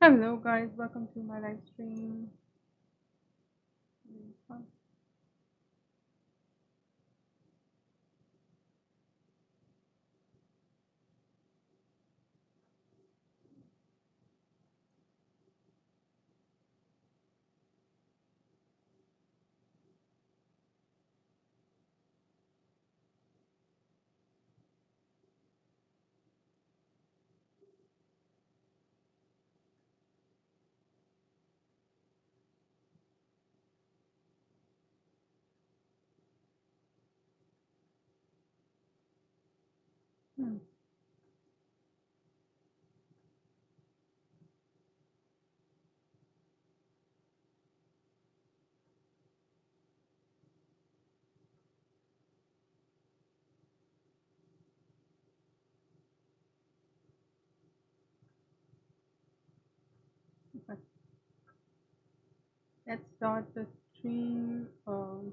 Hello guys, welcome to my live stream. Hmm. Okay. Let's start the stream. Okay.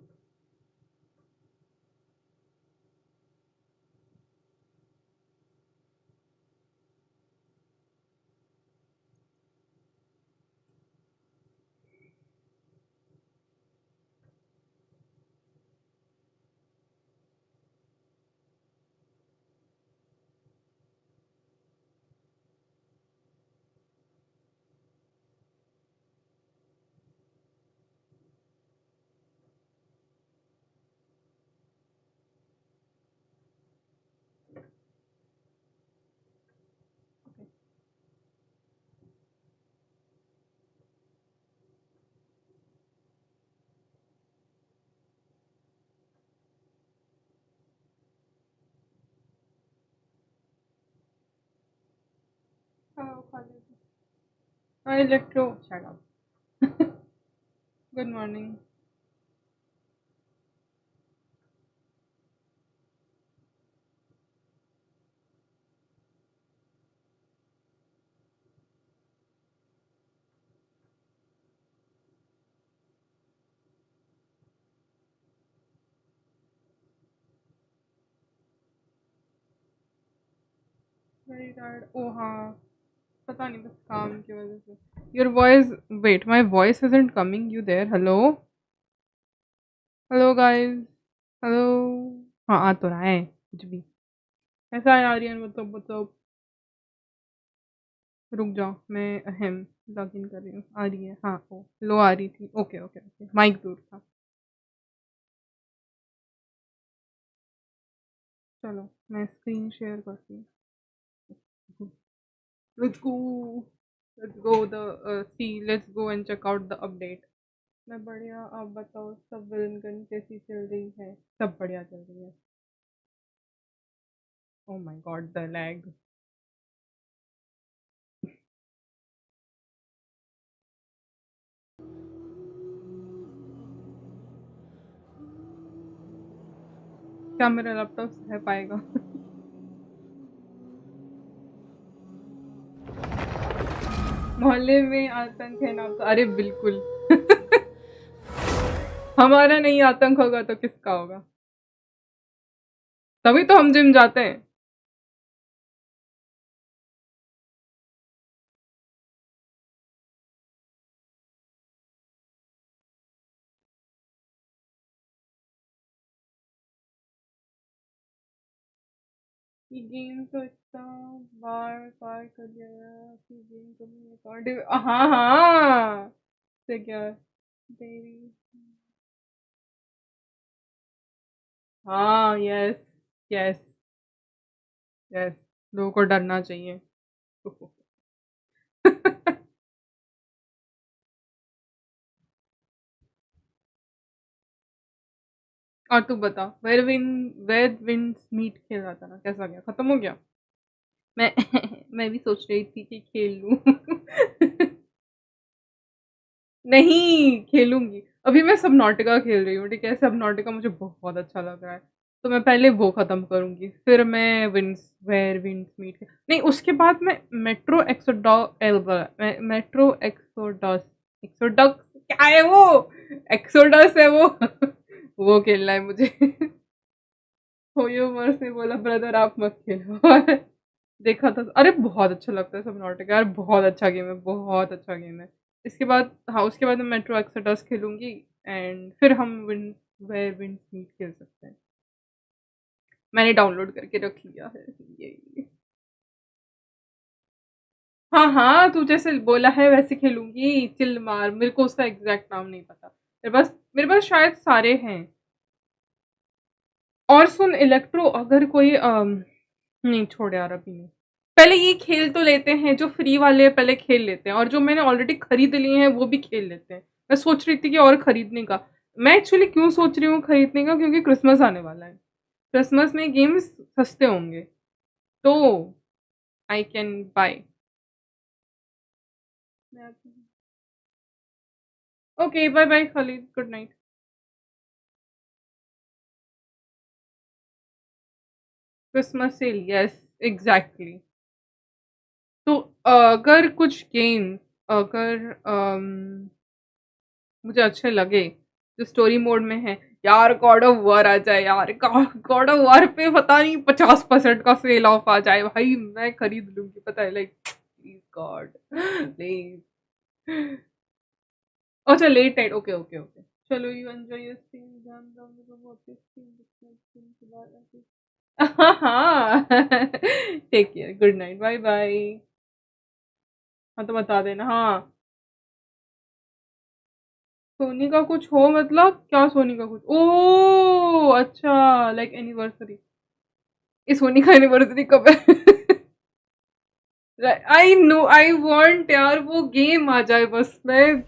Hello, Khalid. Hi, Electro. Shut up. Good morning. Very tired. Oh हाँ. पता नहीं बस काम की वजह से. Your voice. Wait, my voice isn't coming. You there? Hello? Hello guys. Hello. हाँ आ तो रहा है कुछ भी. ऐसा है आर्यन. बताओ. रुक जाओ मैं अहम लॉग इन कर रही हूँ. आ रही है. हाँ ओ लो आ रही थी. Okay okay okay. माइक दूर था. चलो मैं स्क्रीन शेयर करती हूँ. Let's go. Let's go the sea. Let's go and check out the update. मैं बढ़िया. आप बताओ सब विलन गन कैसी चल रही है. सब बढ़िया चल रही है. Oh my God the lag. क्या मेरा लैपटॉप सह पाएगा. मोहल्ले में आतंक है नाम तो. अरे बिल्कुल. हमारा नहीं आतंक होगा तो किसका होगा. तभी तो हम जिम जाते हैं. ये गेम तो इतना बार बार कर लिया कि गेम कभी रिकॉर्ड. हाँ हाँ. से क्या. तेरी. हाँ यस. यस. यस. लोगों को डरना चाहिए. और तू बता. वेयर विंड्स मीट खेल रहा था ना. कैसा गया. खत्म हो गया. मैं मैं भी सोच रही थी कि खेल लूं. नहीं खेलूंगी. अभी मैं सबनॉटिका खेल रही हूँ. ठीक है. सबनॉटिका मुझे बहुत अच्छा लग रहा है. तो मैं पहले वो खत्म करूंगी. फिर मैं विंड्स वेयर विंड्स मीट. नहीं उसके बाद मैं मेट्रो एक्सोडॉस. मेट्रो एक्सोडॉस. एक्सोडॉस क्या है वो. एक्सोडस है वो. वो खेलना है मुझे. होयो मर से बोला ब्रदर आप मत खेलो. देखा था। अरे बहुत अच्छा लगता है सबनॉटिका यार, बहुत अच्छा गेम है, बहुत अच्छा गेम है। इसके बाद हाँ, उसके बाद मैं मेट्रो एक्सोडस खेलूंगी एंड फिर हम विन वेयर विंड्स मीट खेल सकते हैं। मैंने डाउनलोड करके रख लिया है ये। हाँ हाँ, तू जैसे बोला है वैसे खेलूंगी, चिल मार। मेरे को उसका एग्जैक्ट नाम नहीं पता, मेरे पास शायद सारे हैं। और सुन इलेक्ट्रो, अगर कोई नहीं छोड़ यार अभी नहीं। पहले ये खेल तो लेते हैं, जो फ्री वाले हैं पहले खेल लेते हैं, और जो मैंने ऑलरेडी खरीद लिए हैं वो भी खेल लेते हैं। मैं सोच रही थी कि और खरीदने का। मैं एक्चुअली क्यों सोच रही हूँ खरीदने का, क्योंकि क्रिसमस आने वाला है। क्रिसमस में गेम्स सस्ते होंगे, तो I can buy. Okay bye bye Khalid, good night. Christmas sale, yes exactly. तो अगर कुछ गेम्स, अगर मुझे अच्छे लगे जो स्टोरी मोड में है, यार गॉड ऑफ वॉर आ जाए यार। गॉड ऑफ वॉर पे पता नहीं 50% का सेल ऑफ आ जाए भाई, मैं खरीद लूंगी, पता है लाइक प्लीज गॉड प्लीज। अच्छा late night, okay okay okay. चलो यू एंजॉय योर स्ट्रीम, ध्यान दो मेरे को बहुत स्ट्रीम। हाँ हाँ take care, good night, bye bye. हाँ तो बता देना हाँ। सोनी का कुछ हो मतलब क्या? सोनी का कुछ, ओ अच्छा, लाइक एनिवर्सरी। इस सोनी का एनिवर्सरी कब है? आई नो, आई वांट यार वो गेम आ जाए बस। मैं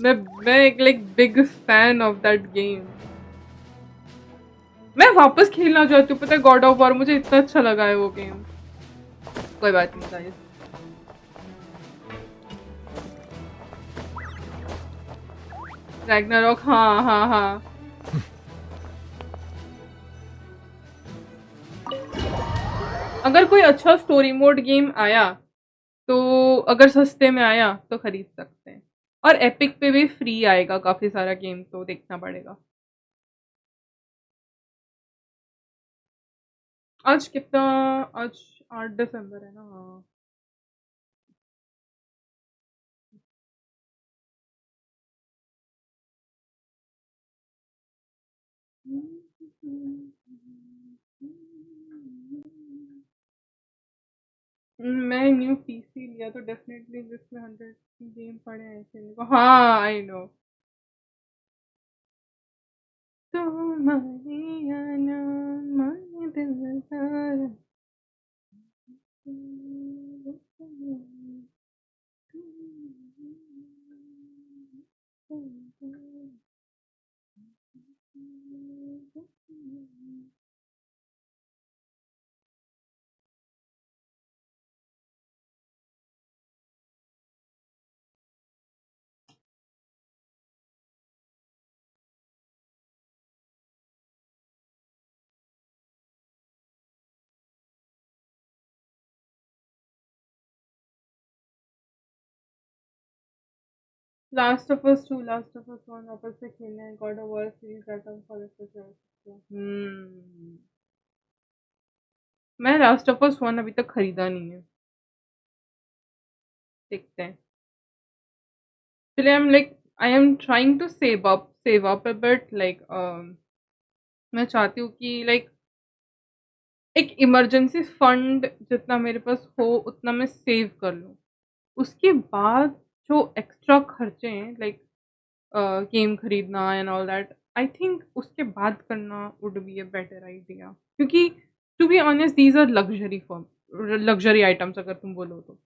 मैं एक like big fan of that game. मैं वापस खेलना चाहती हूँ, पता है गॉड ऑफ वॉर मुझे इतना अच्छा लगा है वो गेम। कोई बात नहीं गाइस। रैग्नारॉक, हाँ हाँ हाँ। अगर कोई अच्छा स्टोरी मोड गेम आया, तो अगर सस्ते में आया तो खरीद सकते हैं। और एपिक पे भी फ्री आएगा काफी सारा गेम, तो देखना पड़ेगा। आज कितना? आज 8 दिसंबर है ना, हाँ। मैं न्यू पीसी लिया तो डेफिनेटली जिसमें 100 गेम पड़े हैं खेलने को, हाँ आई नो। तुम्हारी अनाम दिल last of us 2, last of us 1 वापस से खेलना है। God of War series item for मैं लास्ट ऑफ अस 1 अभी तक खरीदा नहीं है, देखते हैं। चलिए, I am trying to save up a bit, like मैं चाहती हूँ कि लाइक एक इमरजेंसी फंड जितना मेरे पास हो उतना मैं सेव कर लूँ। उसके बाद जो एक्स्ट्रा खर्चे हैं, लाइक गेम खरीदना and all that, I think उसके बाद करना would be a better idea. क्योंकि to be honest these are luxury items, अगर तुम बोलो तो।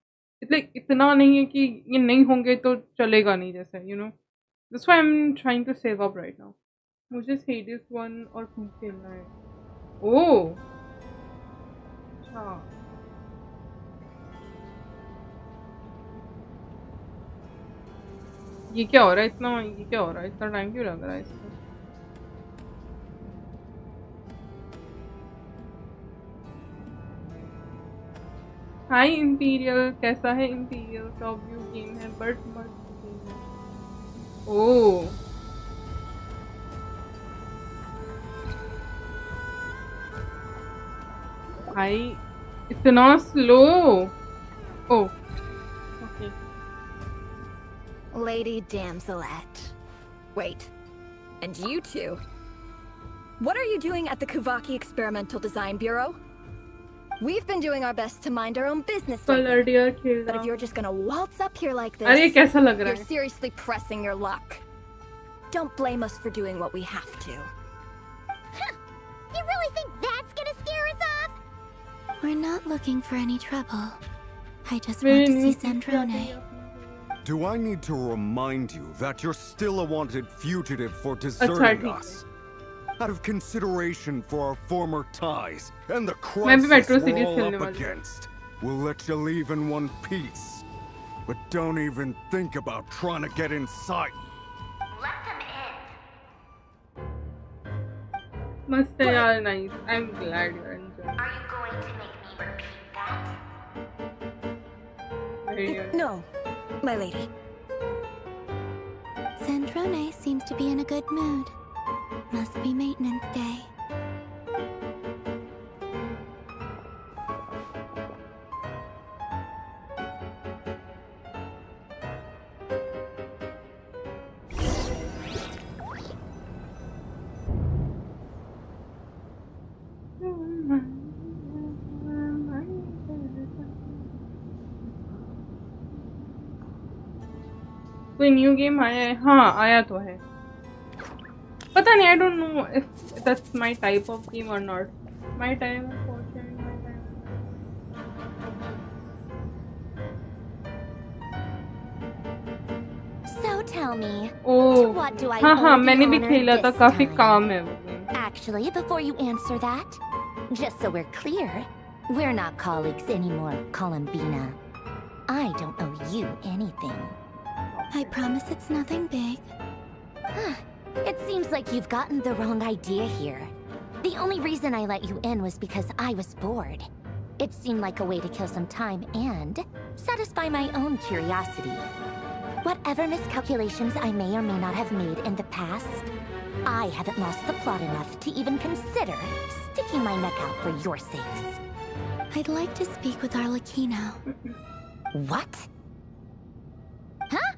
इतना नहीं है कि ये नहीं होंगे तो चलेगा नहीं, जैसे you know. That's why I am trying to save up right now. मुझे सीरीज 1 और 2 खेलना है। ओह अच्छा। ये क्या हो रहा है इतना, ये क्या हो रहा है, इतना टाइम क्यों लग रहा है इसमें? हाय इंपीरियल, कैसा है इंपीरियल? टॉप व्यू गेम है बट मस्त गेम है। ओह भाई, इतना slow O okay Lady Damselette. Wait, and you two? What are you doing at the Kuvaki Experimental Design Bureau? We've been doing our best to mind our own business colour lately, dear खेल but रहा if you're just gonna waltz up here like अरे ये this, कैसा लग रहा you're है seriously pressing your luck. Don't blame us for doing what we have to. You really think that's gonna scare us off? We're not looking for any trouble. I just मेरी want to see नींद किससे Sandrone. आती है? Do I need to remind you that you're still a wanted fugitive for deserting ठीक us? Out of consideration for our former ties and the मैं भी crisis Metro we're Cities all खेलने up वाली हूँ। against, we'll let you leave in one piece. But don't even think about trying to get inside. Let them in. मस्त है यार nice I am glad you enjoy Are you going to make me repeat that? No, my lady. Sandrone seems to be in a good mood. Must be maintenance day. कोई new game आया है हाँ आया तो है पता नहीं I don't know if that's my type of game और not my time of watching my time So tell me, oh what do I हाँ owe हाँ the मैंने भी honor खेला था this काफी time? काम है वो game Actually, before you answer that, just so we're clear, we're not colleagues anymore, Columbina. I don't owe you anything. I promise it's nothing big. It seems like you've gotten the wrong idea here. The only reason I let you in was because I was bored. It seemed like a way to kill some time and satisfy my own curiosity. Whatever miscalculations I may or may not have made in the past, I haven't lost the plot enough to even consider sticking my neck out for your sakes. I'd like to speak with Arlecchino. What? Huh?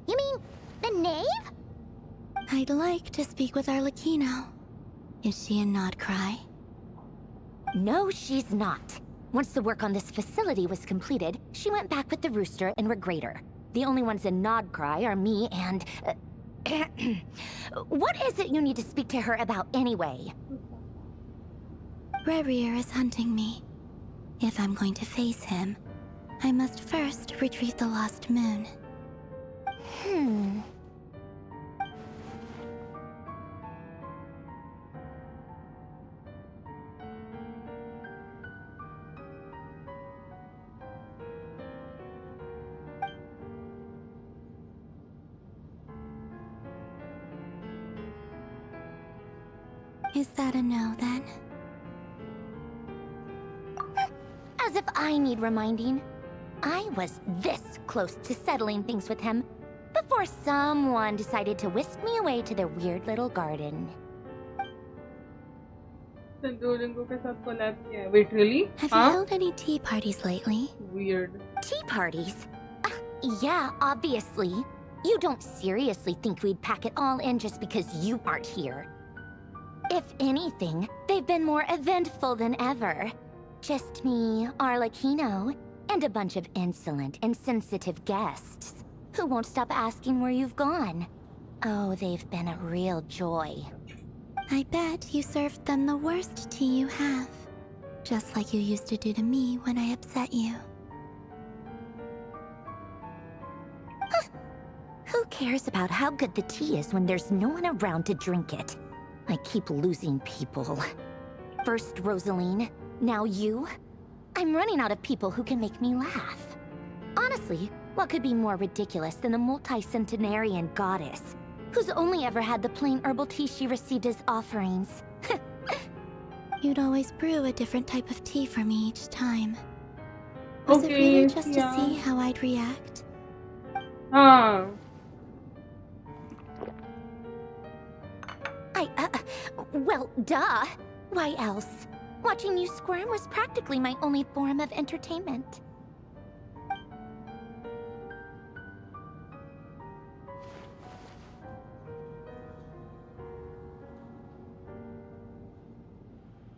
You mean the knave? I'd like to speak with Arlecchino. Is she in Nodcry? No, she's not. Once the work on this facility was completed, she went back with the rooster and Regrator. The only ones in Nodcry are me and... what is it you need to speak to her about anyway? Rerir is hunting me. If I'm going to face him, I must first retrieve the lost moon. Is that a no, then? As if I need reminding. I was this close to settling things with him before someone decided to whisk me away to their weird little garden. Durin के साथ collab किया है wait really Have you held any tea parties lately? weird Tea parties? Yeah, obviously. You don't seriously think we'd pack it all in just because you aren't here. If anything, they've been more eventful than ever. Just me, Arlecchino, and a bunch of insolent, insensitive guests who won't stop asking where you've gone. Oh, they've been a real joy. I bet you served them the worst tea you have. Just like you used to do to me when I upset you. Who cares about how good the tea is when there's no one around to drink it? I keep losing people. First Rosaline, now you. I'm running out of people who can make me laugh. Honestly, what could be more ridiculous than a multi-centenarian goddess who's only ever had the plain herbal tea she received as offerings? You'd always brew a different type of tea for me each time. Was it really just to see how I'd react? Well, duh. Why else? Watching you squirm was practically my only form of entertainment.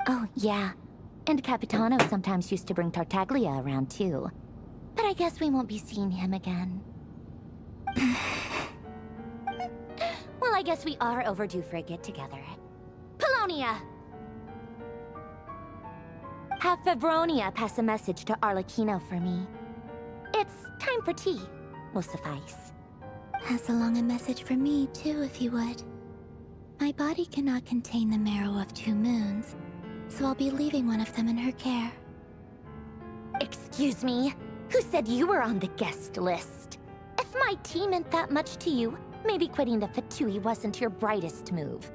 Oh, yeah. And Capitano sometimes used to bring Tartaglia around, too. But I guess we won't be seeing him again. Well, I guess we are overdue for a get-together. Polonia! Have Febronia pass a message to Arlecchino for me. It's time for tea. Will suffice. Pass along a message for me, too, if you would. My body cannot contain the marrow of 2 moons, so I'll be leaving one of them in her care. Excuse me? Who said you were on the guest list? If my tea meant that much to you, maybe quitting the Fatui wasn't your brightest move.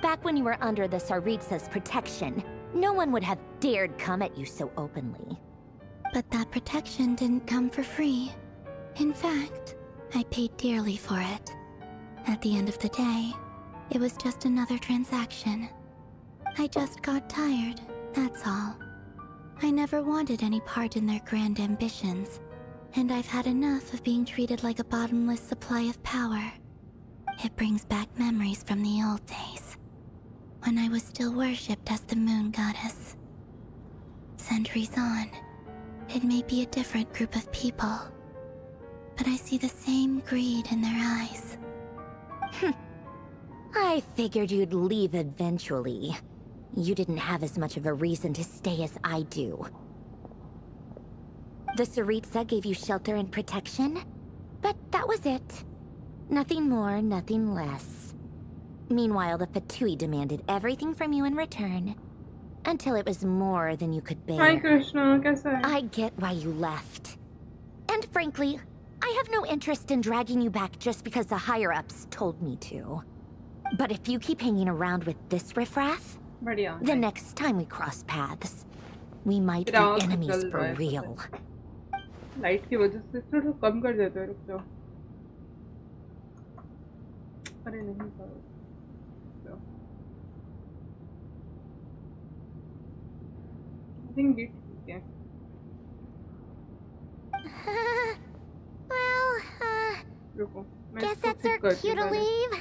Back when you were under the Tsaritsa's protection, no one would have dared come at you so openly. But that protection didn't come for free. In fact, I paid dearly for it. At the end of the day, it was just another transaction. I just got tired, that's all. I never wanted any part in their grand ambitions, and I've had enough of being treated like a bottomless supply of power. It brings back memories from the old days, when I was still worshipped as the moon goddess. Centuries on, it may be a different group of people, but I see the same greed in their eyes. I figured you'd leave eventually. You didn't have as much of a reason to stay as I do. The Tsaritsa gave you shelter and protection, but that was it. Nothing more, nothing less. Meanwhile, the Fatui demanded everything from you in return, until it was more than you could bear. Hi Krishna, kaisa hai? I get why you left. And frankly, I have no interest in dragging you back just because the higher-ups told me to. But if you keep hanging around with this riffraff, बढ़िया the next time we cross paths, we might be फिर enemies चल for रहा है real. Light की वजह से थोड़ा कम कर देते हैं, रुक जाओ. अरे नहीं करो. I think it ठीक है. Well, रुको. मैं guess इसको that's ठीक our करती cue हूँ to पहले. leave.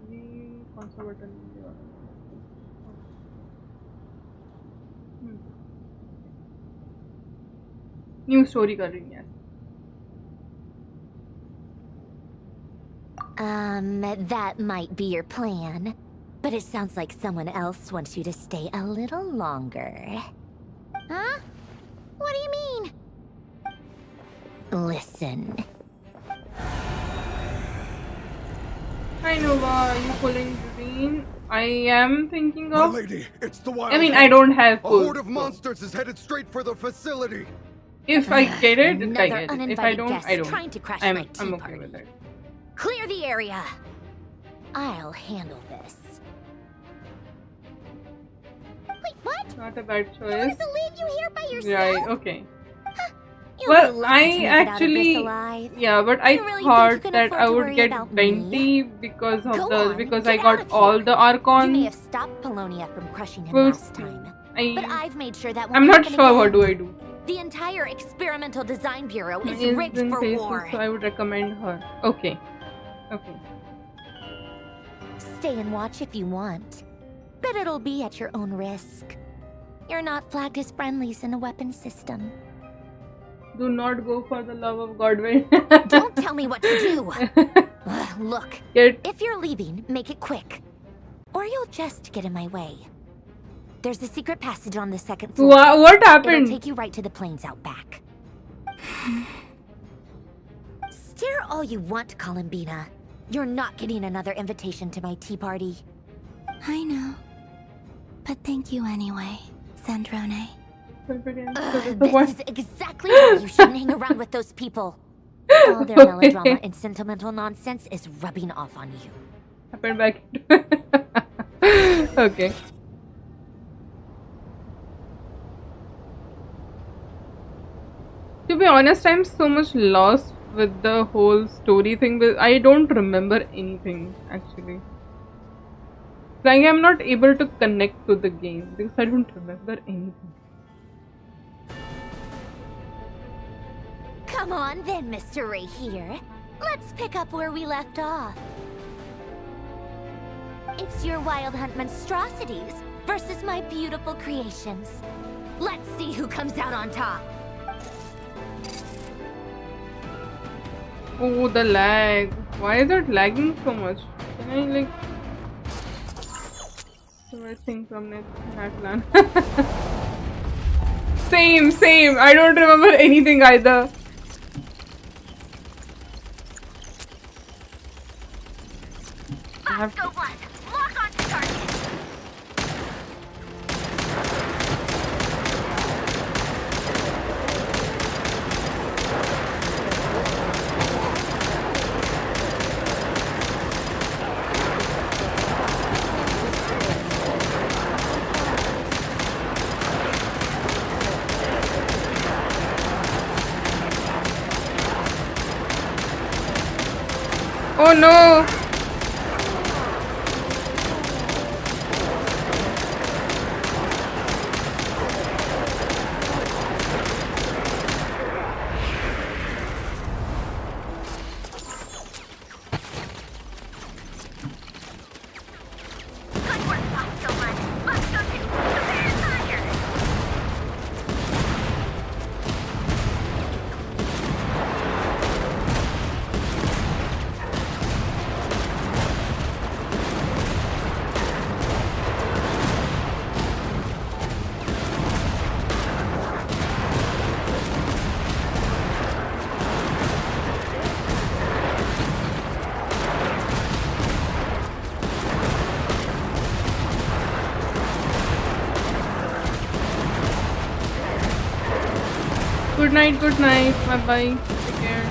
ये कौन सा बटन है ये वाला? न्यू स्टोरी कर रही है. That might be your plan. But it sounds like someone else wants you to stay a little longer. Huh? What do you mean? Listen. I know why you pulling green. I am thinking My of. lady, it's the wild. I mean, I don't have A full. horde of monsters is headed straight for the facility. If I get it, I Another get it. If I uninvited don't, guest I don't. trying to crash I'm my tea okay party. with it. Clear the area. I'll handle this. Wait, what? Not a bad I choice. wanted to leave you here by yourself? Right, okay. You'll be Well, lucky to I make it out of this actually, alive. yeah, but I You really think you thought can that afford I to would worry get about me? Venti because of Go the on, because I get out got of all here. the You may Archons. have stopped Polonia from crushing him We'll last see. time. But I've made sure that won't I'm not happen sure what again. do I do. The entire Experimental Design Bureau is Is rigged in for faces, war. so I would recommend her. Okay. Okay. Stay and watch if you want. But it'll be at your own risk. You're not flagged as friendlies in the weapon system. Do not go for the love of God way. Don't tell me what to do! Look, Get if you're leaving, make it quick. Or you'll just get in my way. There's a secret passage on the second floor. what It'll happened? take you right to the plains out back. Stare all you want, Columbina. You're not getting another invitation to my tea party. I know. But thank you anyway, Sandrone. This is exactly why you shouldn't hang around with those people. All their melodrama and sentimental nonsense is rubbing off on you. Happened back. Okay. To be honest, I'm so much lost with the whole story thing. I don't remember anything actually. Like I'm not able to connect to the game because I don't remember anything. Come on then, Mr. Ray here. Let's pick up where we left off. It's your wild hunt monstrosities versus my beautiful creations. Let's see who comes out on top. Oh, the lag. Why is it lagging so much? Can I like... So I think from that plan. Same. I don't remember anything either. I have to... Lock on to target. Oh no! Good work, Bosco One. Let's go to the fire. Good night. Bye bye. Take care.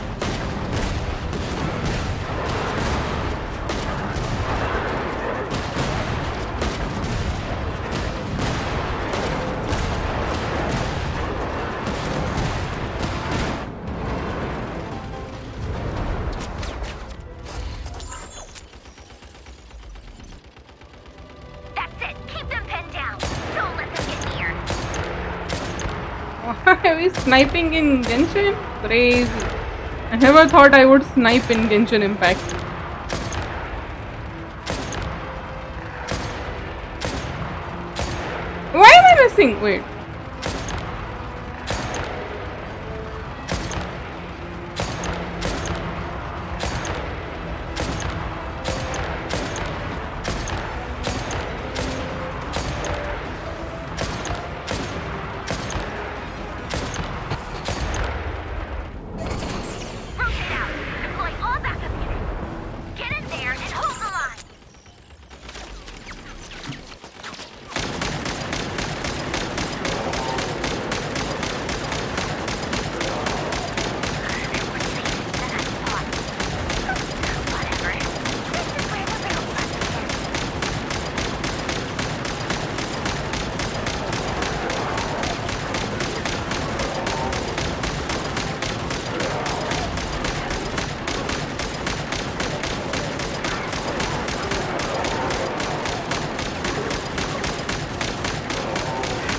That's it. Keep them pinned down. Don't let them get near. Why are we sniping in Genshin? Crazy. I never thought I would snipe in Genshin Impact. Why am I missing? Wait. Rotate out. Deploy all backup units. Get in there and hold the line. Whatever. This is where the real fun begins.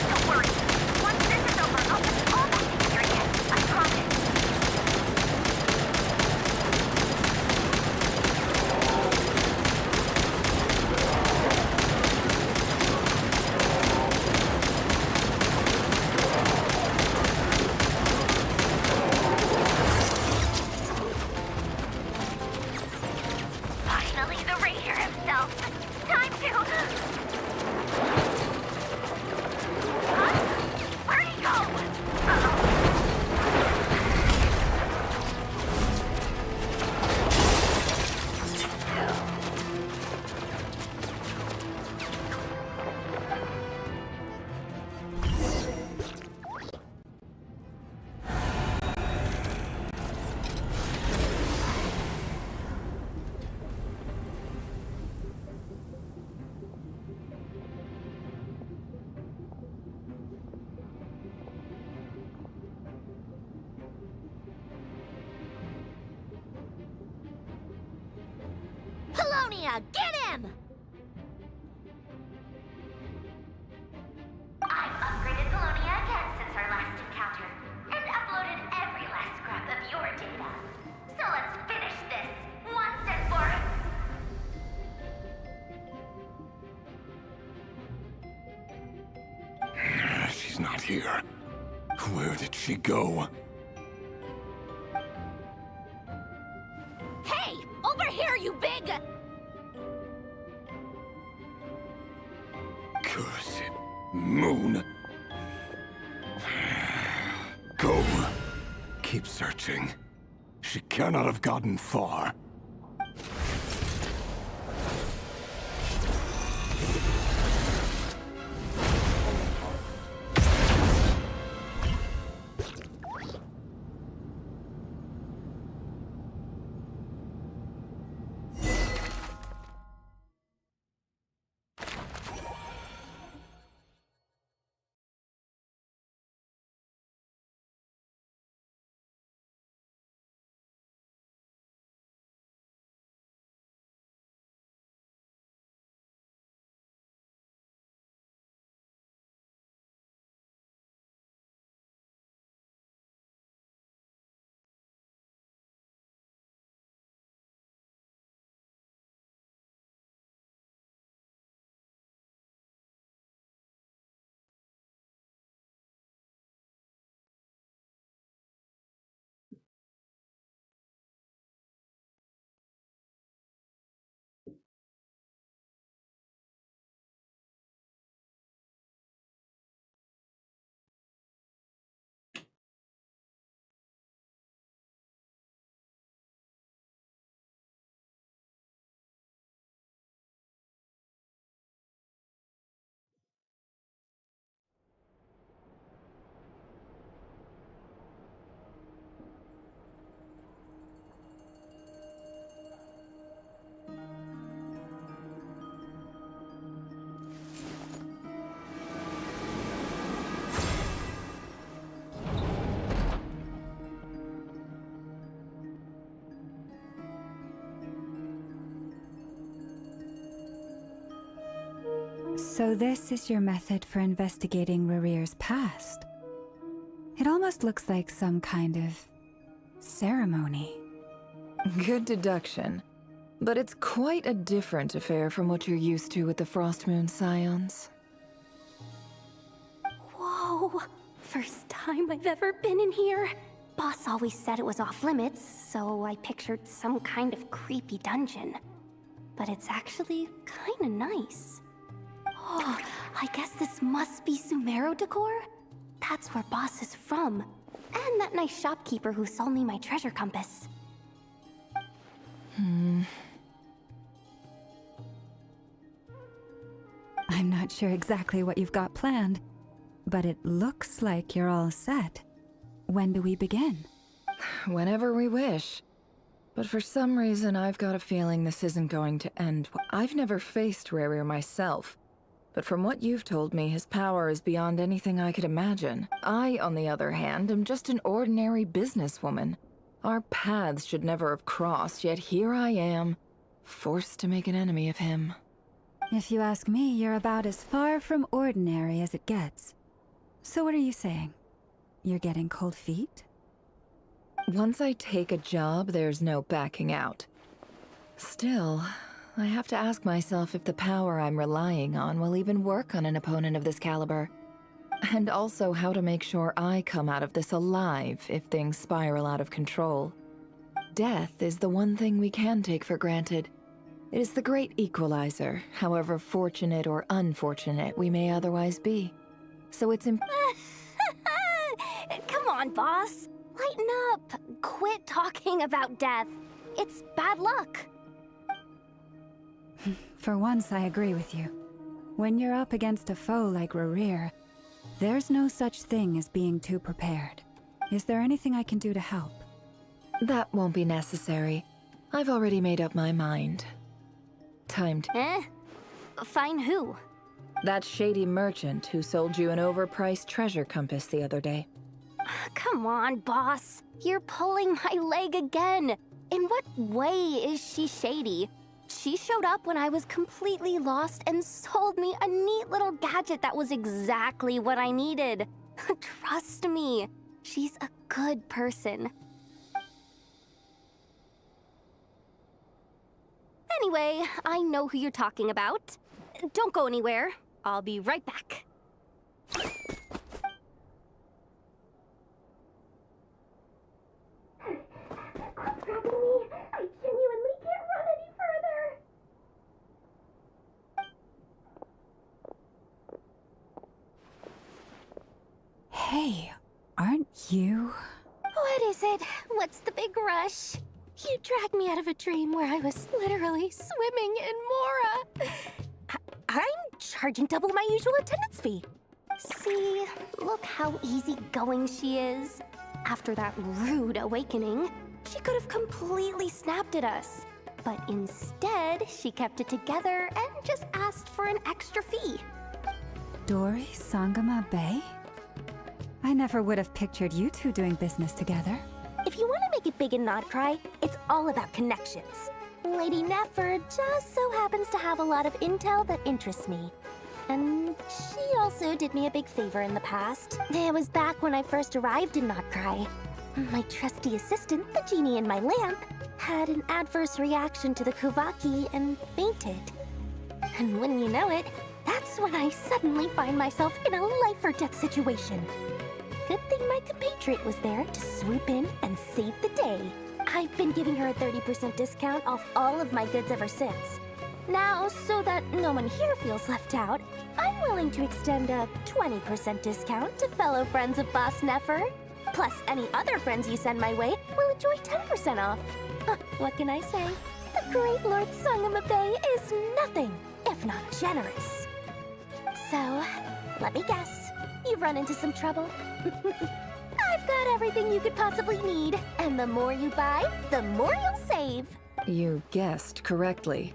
Don't worry. Once this is over, I'll put you all back together again. I promise. Finally, the Ranger himself. Time to... Huh? Where'd he go? Uh-oh. Livonia, get him! I've upgraded Livonia again since our last encounter, and uploaded every last scrap of your data. So let's finish this once and for She's not here. Where did she go? Hey! Over here, you big... Cursed moon. Go. Keep searching. She cannot have gotten far. So this is your method for investigating Rerear's past? It almost looks like some kind of ceremony. Good deduction. But it's quite a different affair from what you're used to with the Frostmoon Scions. Whoa! First time I've ever been in here. Boss always said it was off limits, so I pictured some kind of creepy dungeon. But it's actually kinda nice. Oh, I guess this must be Sumero decor? That's where Boss is from. And that nice shopkeeper who sold me my treasure compass. I'm not sure exactly what you've got planned, but it looks like you're all set. When do we begin? Whenever we wish. But for some reason, I've got a feeling this isn't going to end. I've never faced Rerir myself, but from what you've told me, his power is beyond anything I could imagine. I, on the other hand, am just an ordinary businesswoman. Our paths should never have crossed, yet here I am, forced to make an enemy of him. If you ask me, you're about as far from ordinary as it gets. So what are you saying? You're getting cold feet? Once I take a job, there's no backing out. Still, I have to ask myself if the power I'm relying on will even work on an opponent of this caliber. And also how to make sure I come out of this alive if things spiral out of control. Death is the one thing we can take for granted. It is the great equalizer, however fortunate or unfortunate we may otherwise be. So it's Come on, boss. Lighten up. Quit talking about death. It's bad luck. For once, I agree with you. When you're up against a foe like Rerir, there's no such thing as being too prepared. Is there anything I can do to help? That won't be necessary. I've already made up my mind. Time to... Find who? That shady merchant who sold you an overpriced treasure compass the other day. Come on, boss. You're pulling my leg again. In what way is she shady? She showed up when I was completely lost and sold me a neat little gadget that was exactly what I needed. Trust me, she's a good person. Anyway, I know who you're talking about. Don't go anywhere. I'll be right back. I genuinely can't run any further. Hey, aren't you? What is it? What's the big rush? You dragged me out of a dream where I was literally swimming in Mora. I'm charging double my usual attendance fee. See, look how easygoing she is. After that rude awakening, she could have completely snapped at us. But instead, she kept it together and just asked for an extra fee. Dori Sangama Bay? I never would have pictured you two doing business together. If you want to make it big in Nodcry, it's all about connections. Lady Nefer just so happens to have a lot of intel that interests me. And she also did me a big favor in the past. It was back when I first arrived in Nodcry. My trusty assistant, the genie in my lamp, had an adverse reaction to the Kuvaki and fainted. And wouldn't you know it, that's when I suddenly find myself in a life-or-death situation. Good thing my compatriot was there to swoop in and save the day. I've been giving her a 30% discount off all of my goods ever since. Now, so that no one here feels left out, I'm willing to extend a 20% discount to fellow friends of Boss Nefer. Plus, any other friends you send my way will enjoy 10% off. What can I say? The great Lord Sangama Bay is nothing if not generous. So, let me guess. You've run into some trouble? I've got everything you could possibly need. And the more you buy, the more you'll save. You guessed correctly.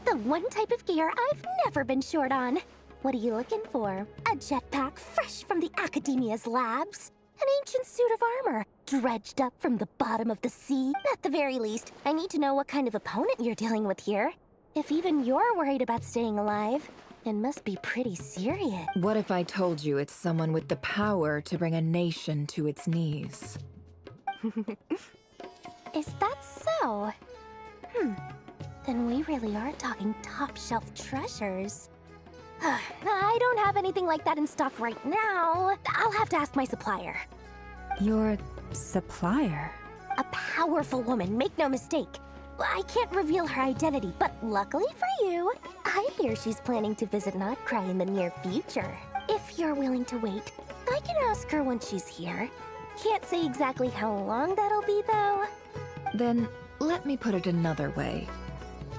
The one type of gear I've never been short on. What are you looking for? A jetpack fresh from the Academia's labs? An ancient suit of armor, dredged up from the bottom of the sea? At the very least, I need to know what kind of opponent you're dealing with here. If even you're worried about staying alive, it must be pretty serious. What if I told you it's someone with the power to bring a nation to its knees? Is that so? Then we really are talking top-shelf treasures. I don't have anything like that in stock right now. I'll have to ask my supplier. Your supplier? A powerful woman, make no mistake. I can't reveal her identity, but luckily for you, I hear she's planning to visit Notcry in the near future. If you're willing to wait, I can ask her when she's here. Can't say exactly how long that'll be, though. Then, let me put it another way.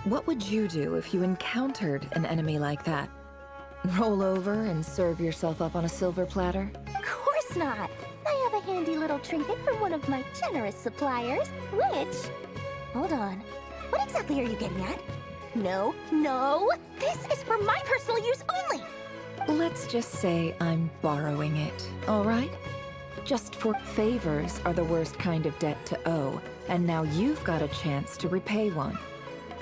What would you do if you encountered an enemy like that? Roll over and serve yourself up on a silver platter? Of course not. I have a handy little trinket from one of my generous suppliers, which... Hold on. What exactly are you getting at? No, no! This is for my personal use only! Let's just say I'm borrowing it, all right? Just for favors are the worst kind of debt to owe, and now you've got a chance to repay one.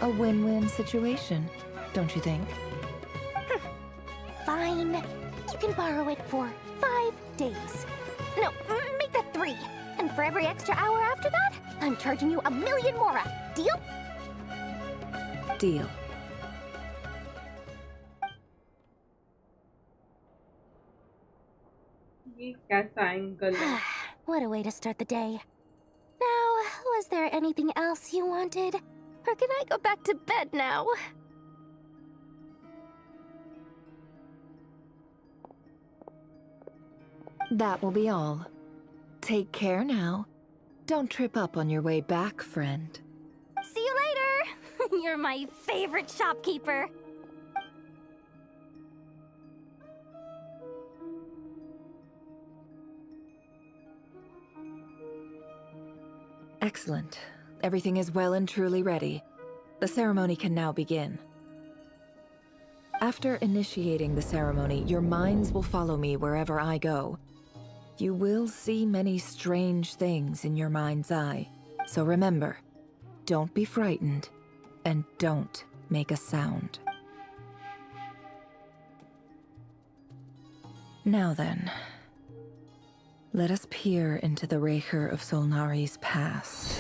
A win-win situation, don't you think? Fine. You can borrow it for 5 days. No, make that 3. And for every extra hour after that, I'm charging you 1,000,000 more. Deal? Deal. ये कैसा angle है? What a way to start the day. Now, was there anything else you wanted? Or can I go back to bed now? That will be all. Take care now. Don't trip up on your way back, friend. See you later! You're my favorite shopkeeper. Excellent. Everything is well and truly ready. The ceremony can now begin. After initiating the ceremony, your minds will follow me wherever I go. You will see many strange things in your mind's eye. So remember, don't be frightened. and don't make a sound. Now then, let us peer into the Raker of Solnari's past.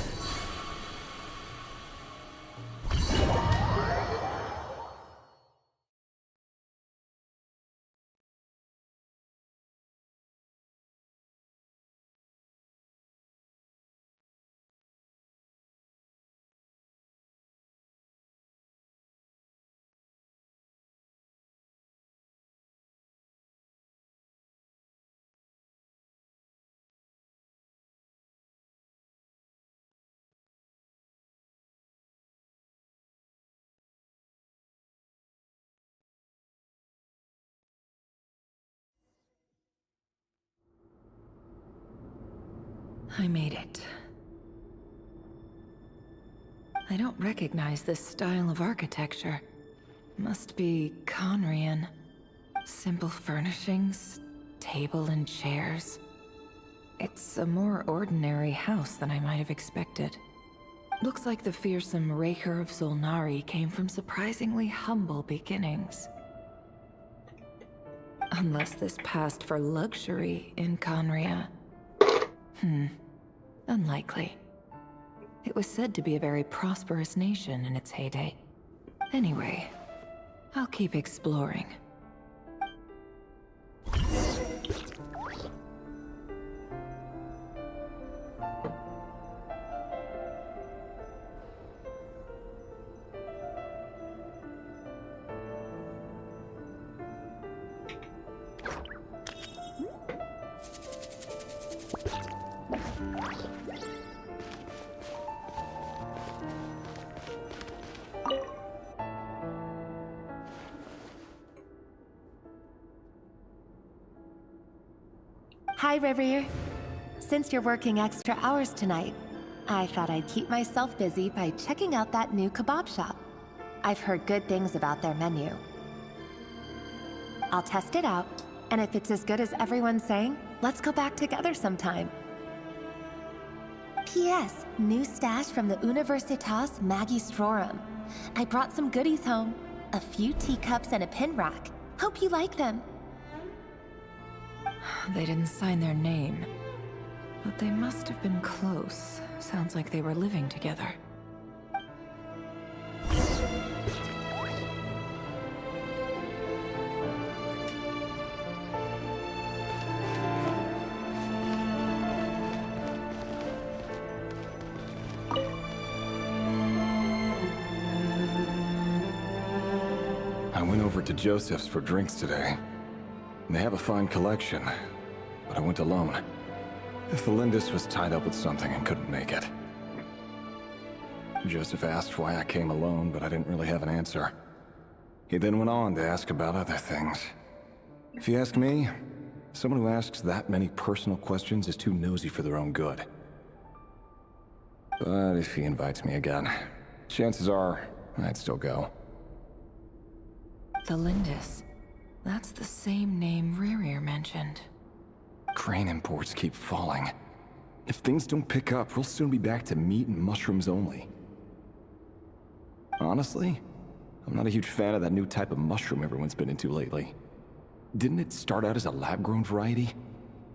I made it. I don't recognize this style of architecture. Must be Conrian. Simple furnishings, table and chairs. It's a more ordinary house than I might have expected. Looks like the fearsome Raker of Solnari came from surprisingly humble beginnings. Unless this passed for luxury in Conria. Unlikely. It was said to be a very prosperous nation in its heyday. Anyway, I'll keep exploring. Hi, River. Since you're working extra hours tonight, I thought I'd keep myself busy by checking out that new kebab shop. I've heard good things about their menu. I'll test it out, and if it's as good as everyone's saying, let's go back together sometime. P.S. New stash from the Universitas Magistrorum. I brought some goodies home. A few teacups and a pin rack. Hope you like them. They didn't sign their name, but they must have been close. Sounds like they were living together. I went over to Joseph's for drinks today. They have a fine collection, but I went alone. Felindis was tied up with something and couldn't make it. Joseph asked why I came alone, but I didn't really have an answer. He then went on to ask about other things. If you ask me, someone who asks that many personal questions is too nosy for their own good. But if he invites me again, chances are I'd still go. Felindis. That's the same name Rerir mentioned. Crane imports keep falling. If things don't pick up, we'll soon be back to meat and mushrooms only. Honestly, I'm not a huge fan of that new type of mushroom everyone's been into lately. Didn't it start out as a lab-grown variety?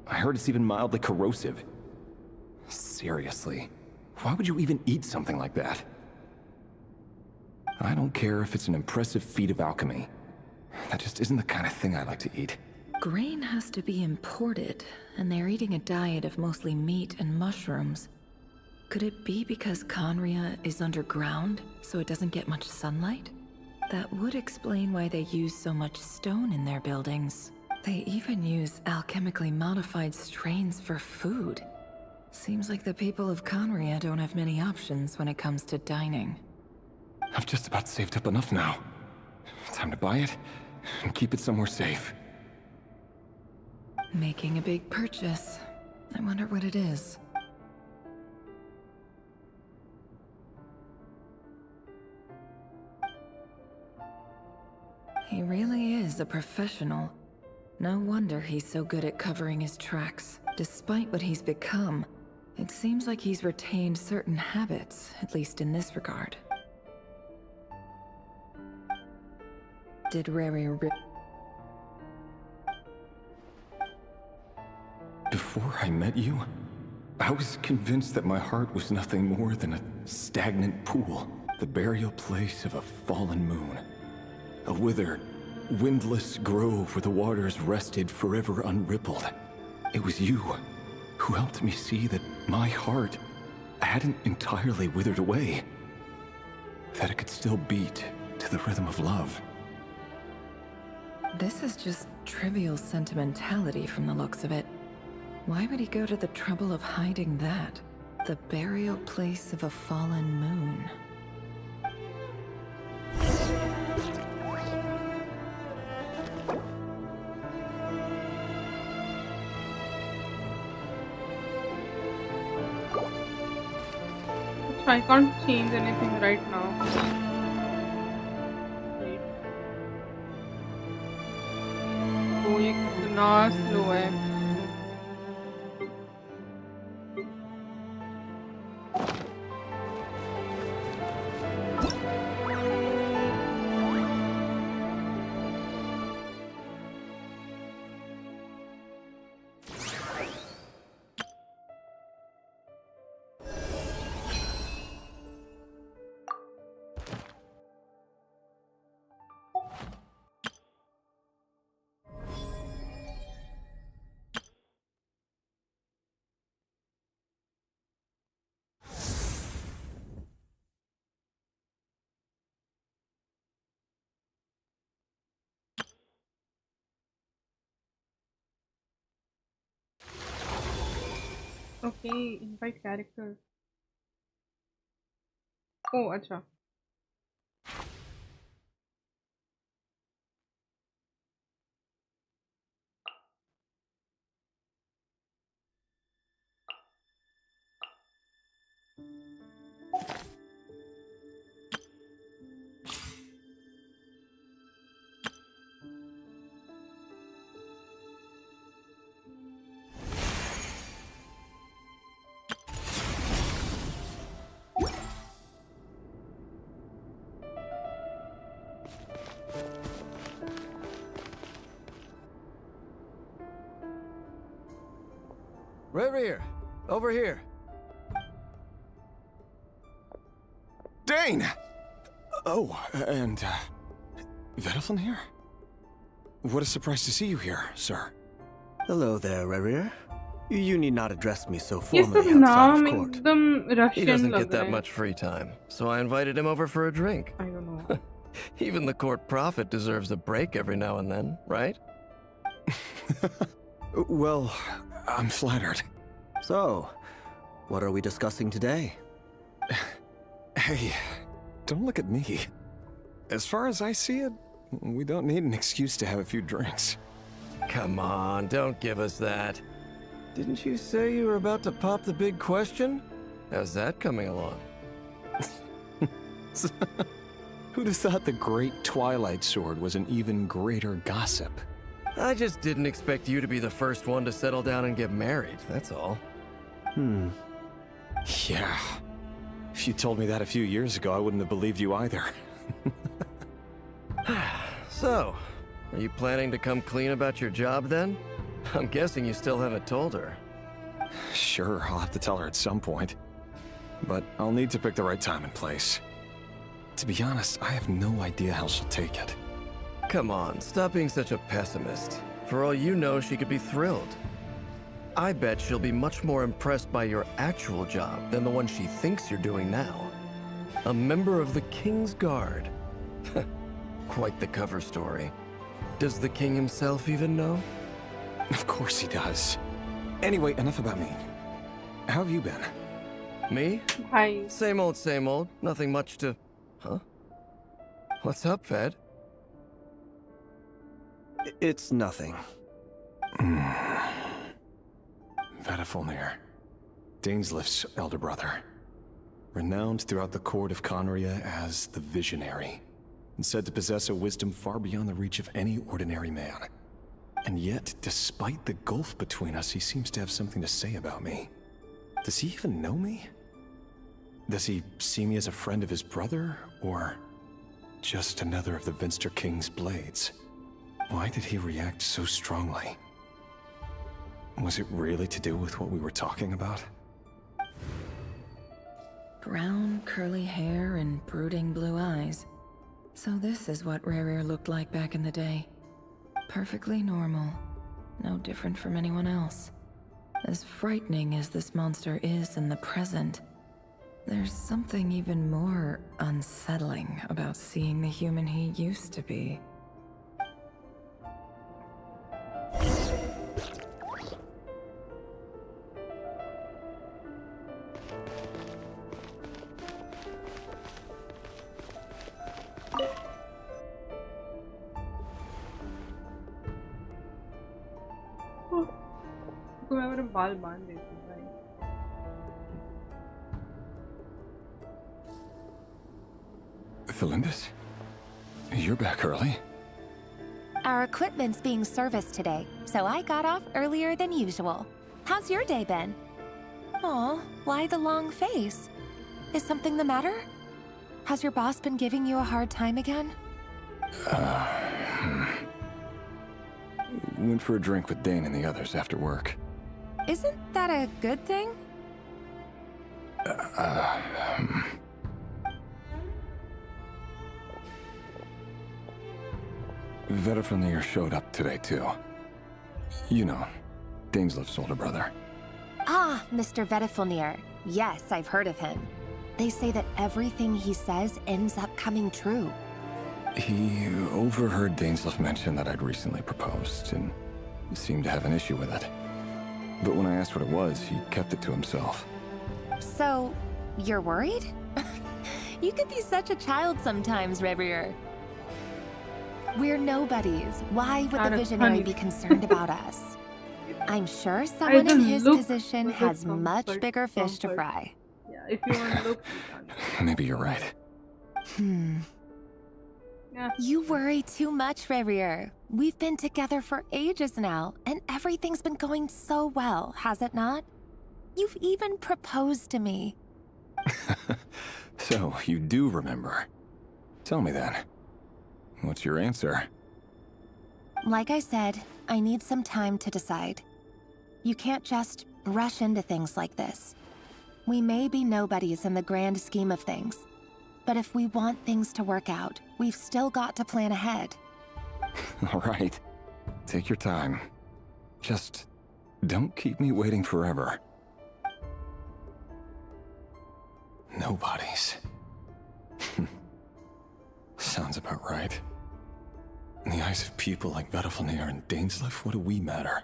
I heard it's even mildly corrosive. Seriously, why would you even eat something like that? I don't care if it's an impressive feat of alchemy. That just isn't the kind of thing I like to eat. Grain has to be imported, and they're eating a diet of mostly meat and mushrooms. Could it be because Conria is underground, so it doesn't get much sunlight? That would explain why they use so much stone in their buildings. They even use alchemically modified strains for food. Seems like the people of Conria don't have many options when it comes to dining. I've just about saved up enough now. Time to buy it and keep it somewhere safe. Making a big purchase. I wonder what it is. He really is a professional. No wonder he's so good at covering his tracks. Despite what he's become, it seems like he's retained certain habits, at least in this regard. did Rary Before I met you, I was convinced that my heart was nothing more than a stagnant pool, the burial place of a fallen moon. A withered, windless grove where the waters rested forever unrippled. It was you who helped me see that my heart hadn't entirely withered away, that it could still beat to the rhythm of love. This is just trivial sentimentality from the looks of it. Why would he go to the trouble of hiding that? The burial place of a fallen moon. I can't change anything right now. Wait. तो ये कितना slow है. Okay, invite characters. Oh, अच्छा. Rear, over here. Dane! Oh, and, Vedalfin here? What a surprise to see you here, sir. Hello there, Rear. You need not address me so ये formally सब outside नाम of court. एकदम He Russian doesn't लग get that रहे हैं. much free time, so I invited him over for a drink. I don't know. Even the court prophet deserves a break every now and then, right? Well, I'm flattered. So, what are we discussing today? Hey, don't look at me. As far as I see it, we don't need an excuse to have a few drinks. Come on, don't give us that. Didn't you say you were about to pop the big question? How's that coming along? Who'd have thought the great Twilight Sword was an even greater gossip? I just didn't expect you to be the first one to settle down and get married, that's all. Yeah. If you told me that a few years ago, I wouldn't have believed you either. So, are you planning to come clean about your job then? I'm guessing you still haven't told her. Sure, I'll have to tell her at some point. But I'll need to pick the right time and place. To be honest, I have no idea how she'll take it. Come on, stop being such a pessimist. For all you know, she could be thrilled. I bet she'll be much more impressed by your actual job than the one she thinks you're doing now. A member of the King's Guard. Quite the cover story. Does the king himself even know? Of course he does. Anyway, enough about me. How have you been? Me? Hi. Same old, nothing much to... Huh? What's up, Fed? It's nothing. Vedalfin, Dainslift's elder brother. Renowned throughout the court of Conria as the Visionary, and said to possess a wisdom far beyond the reach of any ordinary man. And yet, despite the gulf between us, he seems to have something to say about me. Does he even know me? Does he see me as a friend of his brother, or just another of the Vinster King's blades. Why did he react so strongly? Was it really to do with what we were talking about? Brown, curly hair and brooding blue eyes. So this is what ERyX looked like back in the day. Perfectly normal. No different from anyone else. As frightening as this monster is in the present, there's something even more unsettling about seeing the human he used to be. तो मैं मेरे बाल बांध देती हूँ भाई। Felindis? You're back early? Our equipment's being serviced today, so I got off earlier than usual. How's your day been? Aw, why the long face? Is something the matter? Has your boss been giving you a hard time again? Went for a drink with Dane and the others after work. Isn't that a good thing? Vedifilnir showed up today too. You know, Dainsleif's older brother. Ah, Mr. Vedifilnir. Yes, I've heard of him. They say that everything he says ends up coming true. He overheard Dainsleif mention that I'd recently proposed and seemed to have an issue with it. But when I asked what it was, he kept it to himself. So, you're worried? You could be such a child sometimes, ERyX. We're nobodies. Why would the visionary be concerned about us? I'm sure someone in his position has much bigger fish to fry. Yeah, if you want to look, Maybe you're right. Yeah. You worry too much, ERyX. We've been together for ages now, and everything's been going so well, has it not? You've even proposed to me. So, you do remember. Tell me then. What's your answer? Like I said, I need some time to decide. You can't just rush into things like this. We may be nobodies in the grand scheme of things, but if we want things to work out, we've still got to plan ahead. All right. Take your time. Just don't keep me waiting forever. Nobodies. Sounds about right. In the eyes of people like Vedifilnir and Dainsleif, what do we matter?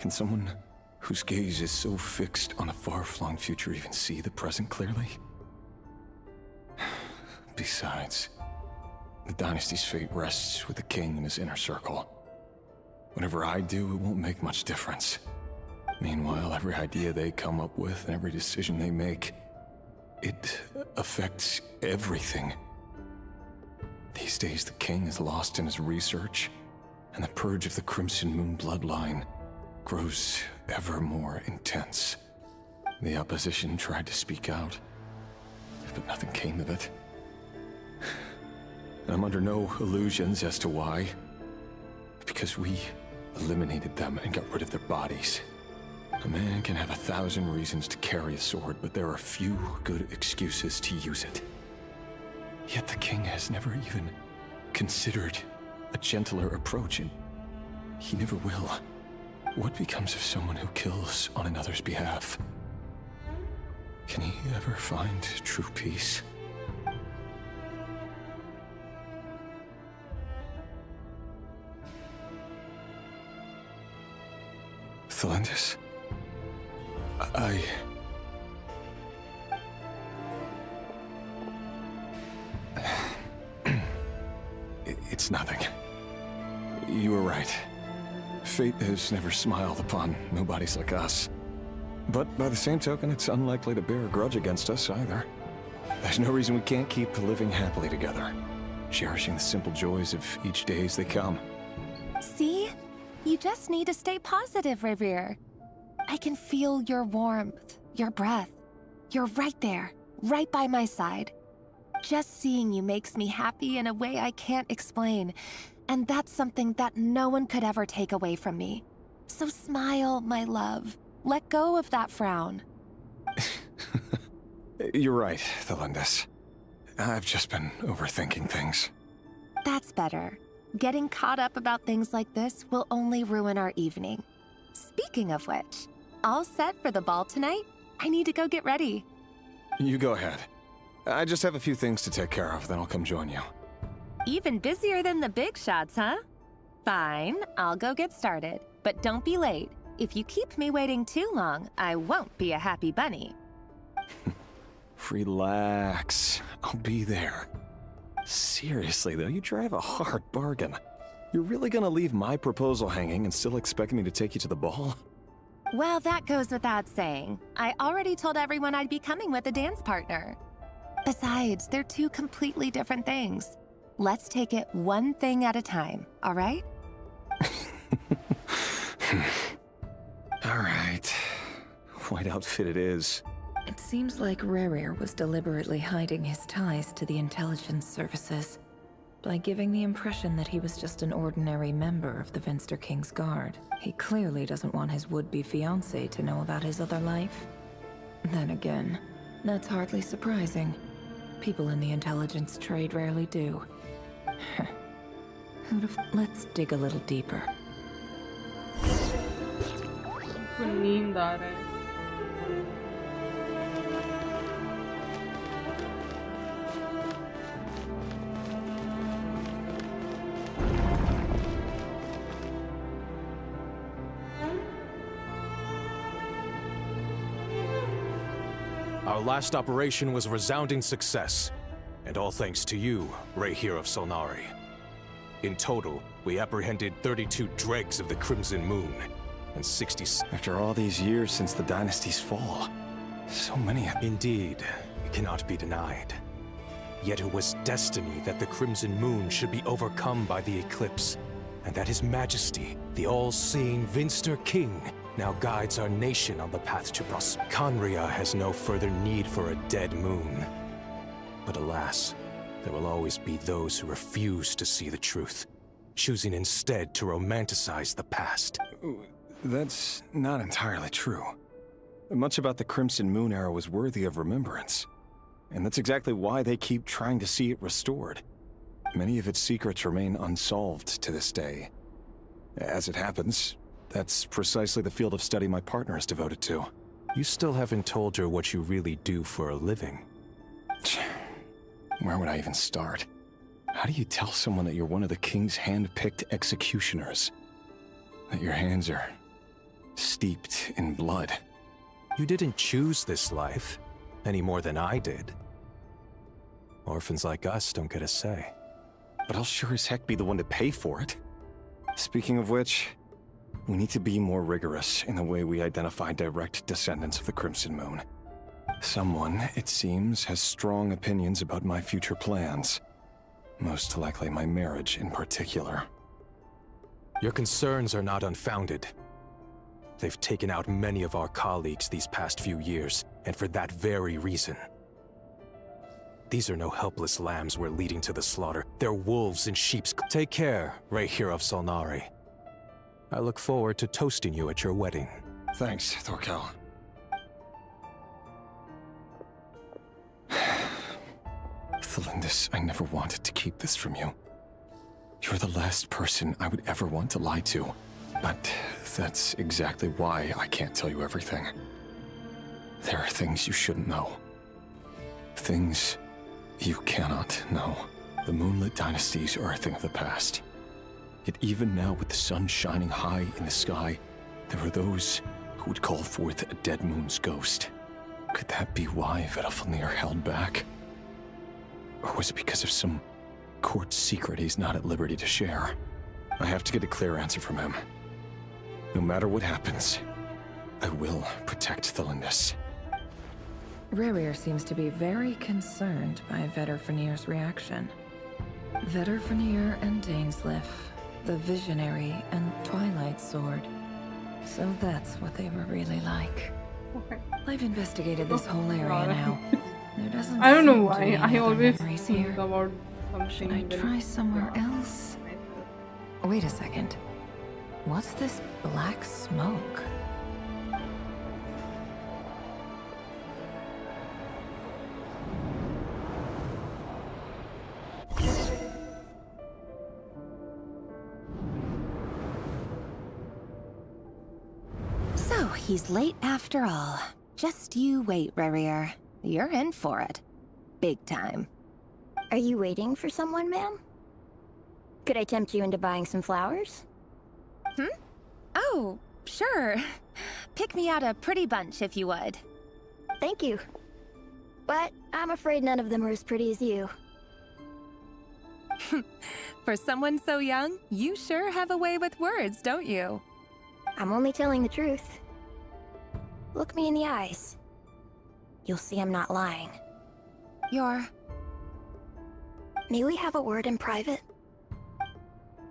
Can someone whose gaze is so fixed on a far-flung future even see the present clearly? Besides, the dynasty's fate rests with the king and his inner circle. Whatever I do, it won't make much difference. Meanwhile, every idea they come up with and every decision they make, it affects everything. These days, the king is lost in his research, and the purge of the Crimson Moon bloodline grows ever more intense. The opposition tried to speak out, but nothing came of it. And I'm under no illusions as to why. Because we eliminated them and got rid of their bodies. A man can have 1,000 reasons to carry a sword, but there are few good excuses to use it. Yet the king has never even considered a gentler approach, and he never will. What becomes of someone who kills on another's behalf? Can he ever find true peace? Felindis? It's nothing. You were right. Fate has never smiled upon nobodies like us. But by the same token, it's unlikely to bear a grudge against us either. There's no reason we can't keep living happily together, cherishing the simple joys of each day as they come. See? You just need to stay positive, ERyX. I can feel your warmth, your breath. You're right there, right by my side. Just seeing you makes me happy in a way I can't explain. And that's something that no one could ever take away from me. So smile, my love. Let go of that frown. You're right, Thelindis. I've just been overthinking things. That's better. Getting caught up about things like this will only ruin our evening. Speaking of which, all set for the ball tonight? I need to go get ready. You go ahead. I just have a few things to take care of, then I'll come join you. Even busier than the big shots, huh? Fine, I'll go get started. But don't be late. If you keep me waiting too long, I won't be a happy bunny. Relax. I'll be there. Seriously, though, you drive a hard bargain. You're really gonna leave my proposal hanging and still expect me to take you to the ball? Well, that goes without saying. I already told everyone I'd be coming with a dance partner. Besides, they're two completely different things. Let's take it one thing at a time, all right? All right. White outfit it is. It seems like ERyX was deliberately hiding his ties to the intelligence services by giving the impression that he was just an ordinary member of the Venster King's Guard. He clearly doesn't want his would-be fiancé to know about his other life. Then again, that's hardly surprising. People in the intelligence trade rarely do. Let's dig a little deeper. नींद आ रहा है. Our last operation was a resounding success, and all thanks to you, right here of Solnari. In total, we apprehended 32 dregs of the Crimson Moon, and 60... After all these years since the dynasty's fall, so many... Indeed, it cannot be denied. Yet it was destiny that the Crimson Moon should be overcome by the eclipse, and that His Majesty, the all-seeing Venster King, now guides our nation on the path to prosperity. Conria has no further need for a dead moon. But alas, there will always be those who refuse to see the truth, choosing instead to romanticize the past. That's not entirely true. Much about the Crimson Moon era was worthy of remembrance. And that's exactly why they keep trying to see it restored. Many of its secrets remain unsolved to this day. As it happens, that's precisely the field of study my partner is devoted to. You still haven't told her what you really do for a living. Where would I even start? How do you tell someone that you're one of the king's hand-picked executioners? That your hands are steeped in blood? You didn't choose this life, any more than I did. Orphans like us don't get a say. But I'll sure as heck be the one to pay for it. Speaking of which, we need to be more rigorous in the way we identify direct descendants of the Crimson Moon. Someone, it seems, has strong opinions about my future plans. Most likely my marriage in particular. Your concerns are not unfounded. They've taken out many of our colleagues these past few years, and for that very reason. These are no helpless lambs we're leading to the slaughter. They're wolves in sheep's... Take care, right here of Solnari. I look forward to toasting you at your wedding. Thanks, Thorkel. Thelindis, I never wanted to keep this from you. You're the last person I would ever want to lie to. But that's exactly why I can't tell you everything. There are things you shouldn't know. Things you cannot know. The Moonlit Dynasties are a thing of the past. Yet even now, with the sun shining high in the sky, there are those who would call forth a dead moon's ghost. Could that be why Vedalfnir held back? Or was it because of some court secret he's not at liberty to share? I have to get a clear answer from him. No matter what happens, I will protect Thelindis. ERyX seems to be very concerned by Vedalfnir's reaction. Vedalfnir and Dainsleif, the Visionary and Twilight Sword. So that's what they were really like. Okay. I've investigated this whole area now. There doesn't I don't know seem to why. be I any other always memories think here. about something. Should I very try somewhere dark else? myself. Wait a second. What's this black smoke? So, he's late after all. Just you wait, Rerir. You're in for it. Big time. Are you waiting for someone, ma'am? Could I tempt you into buying some flowers? Oh, sure. Pick me out a pretty bunch if you would. Thank you. But I'm afraid none of them are as pretty as you. For someone so young, you sure have a way with words, don't you? I'm only telling the truth. Look me in the eyes. You'll see I'm not lying. You're... May we have a word in private?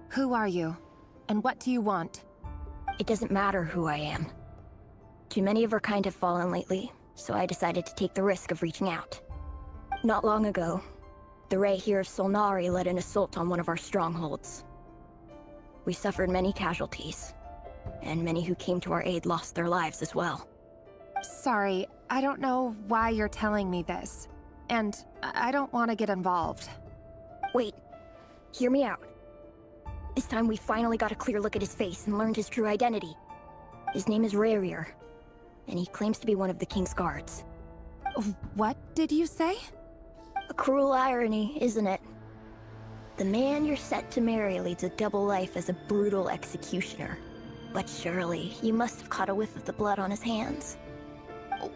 Who are you? And what do you want? It doesn't matter who I am. Too many of our kind have fallen lately, so I decided to take the risk of reaching out. Not long ago, the Ray here of Solnari led an assault on one of our strongholds. We suffered many casualties, and many who came to our aid lost their lives as well. Sorry, I don't know why you're telling me this. And I don't want to get involved. Wait, hear me out. This time we finally got a clear look at his face and learned his true identity. His name is Rerir, and he claims to be one of the King's guards. What did you say? A cruel irony, isn't it? The man you're set to marry leads a double life as a brutal executioner. But surely, you must have caught a whiff of the blood on his hands.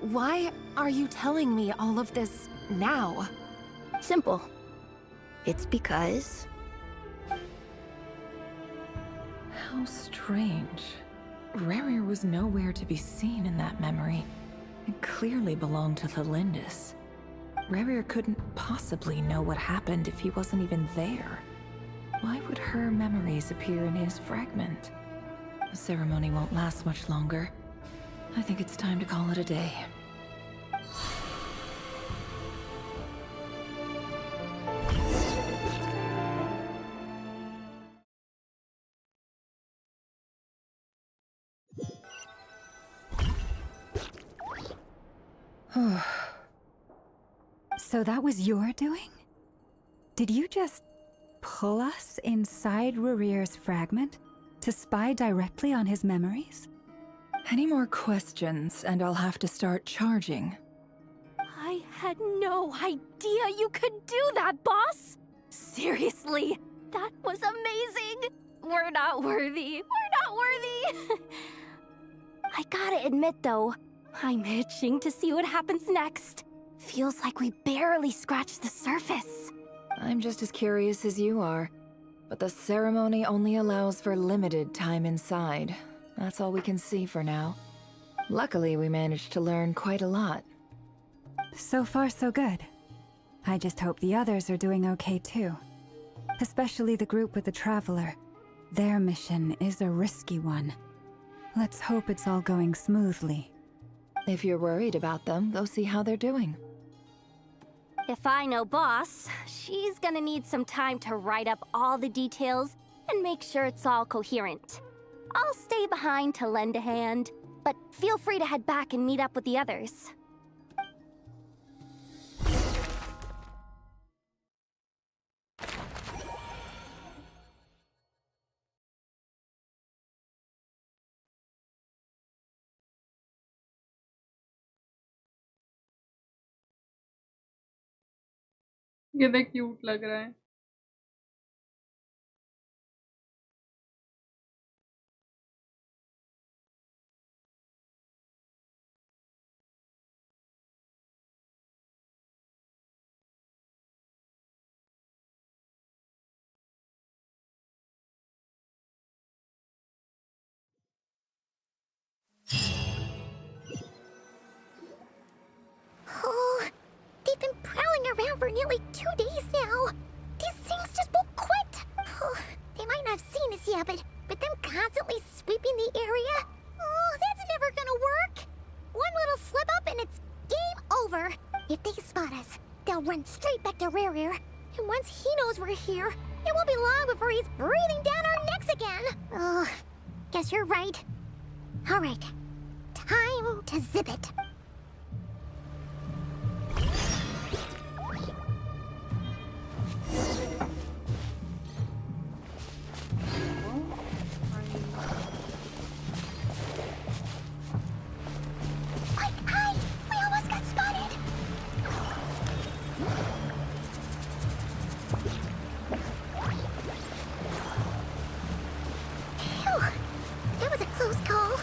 Why are you telling me all of this now? Simple. It's because... How strange. Rerir was nowhere to be seen in that memory. It clearly belonged to the Lindis. Rerir couldn't possibly know what happened if he wasn't even there. Why would her memories appear in his fragment? The ceremony won't last much longer. I think it's time to call it a day. So that was your doing? Did you just pull us inside Rerir's fragment to spy directly on his memories? Any more questions, and I'll have to start charging. I had no idea you could do that, boss! Seriously, that was amazing! We're not worthy. We're not worthy! I gotta admit, though, I'm itching to see what happens next. Feels like we barely scratched the surface. I'm just as curious as you are, but the ceremony only allows for limited time inside. That's all we can see for now. Luckily, we managed to learn quite a lot. So far, so good. I just hope the others are doing okay too. Especially the group with the Traveler. Their mission is a risky one. Let's hope it's all going smoothly. If you're worried about them, go see how they're doing. If I know boss, she's gonna need some time to write up all the details and make sure it's all coherent. I'll stay behind to lend a hand, but feel free to head back and meet up with the others. ये देख cute लग रहा है. Oh, they've been prowling around for nearly 2 days now. These things just won't quit. Oh, they might not have seen us yet, but them constantly sweeping the area, oh, that's never gonna work. One little slip up and it's game over. If they spot us, here. It won't be long before he's breathing down our necks again. Oh, guess you're right. All right, time to zip it. We almost got spotted. Phew, that was a close call.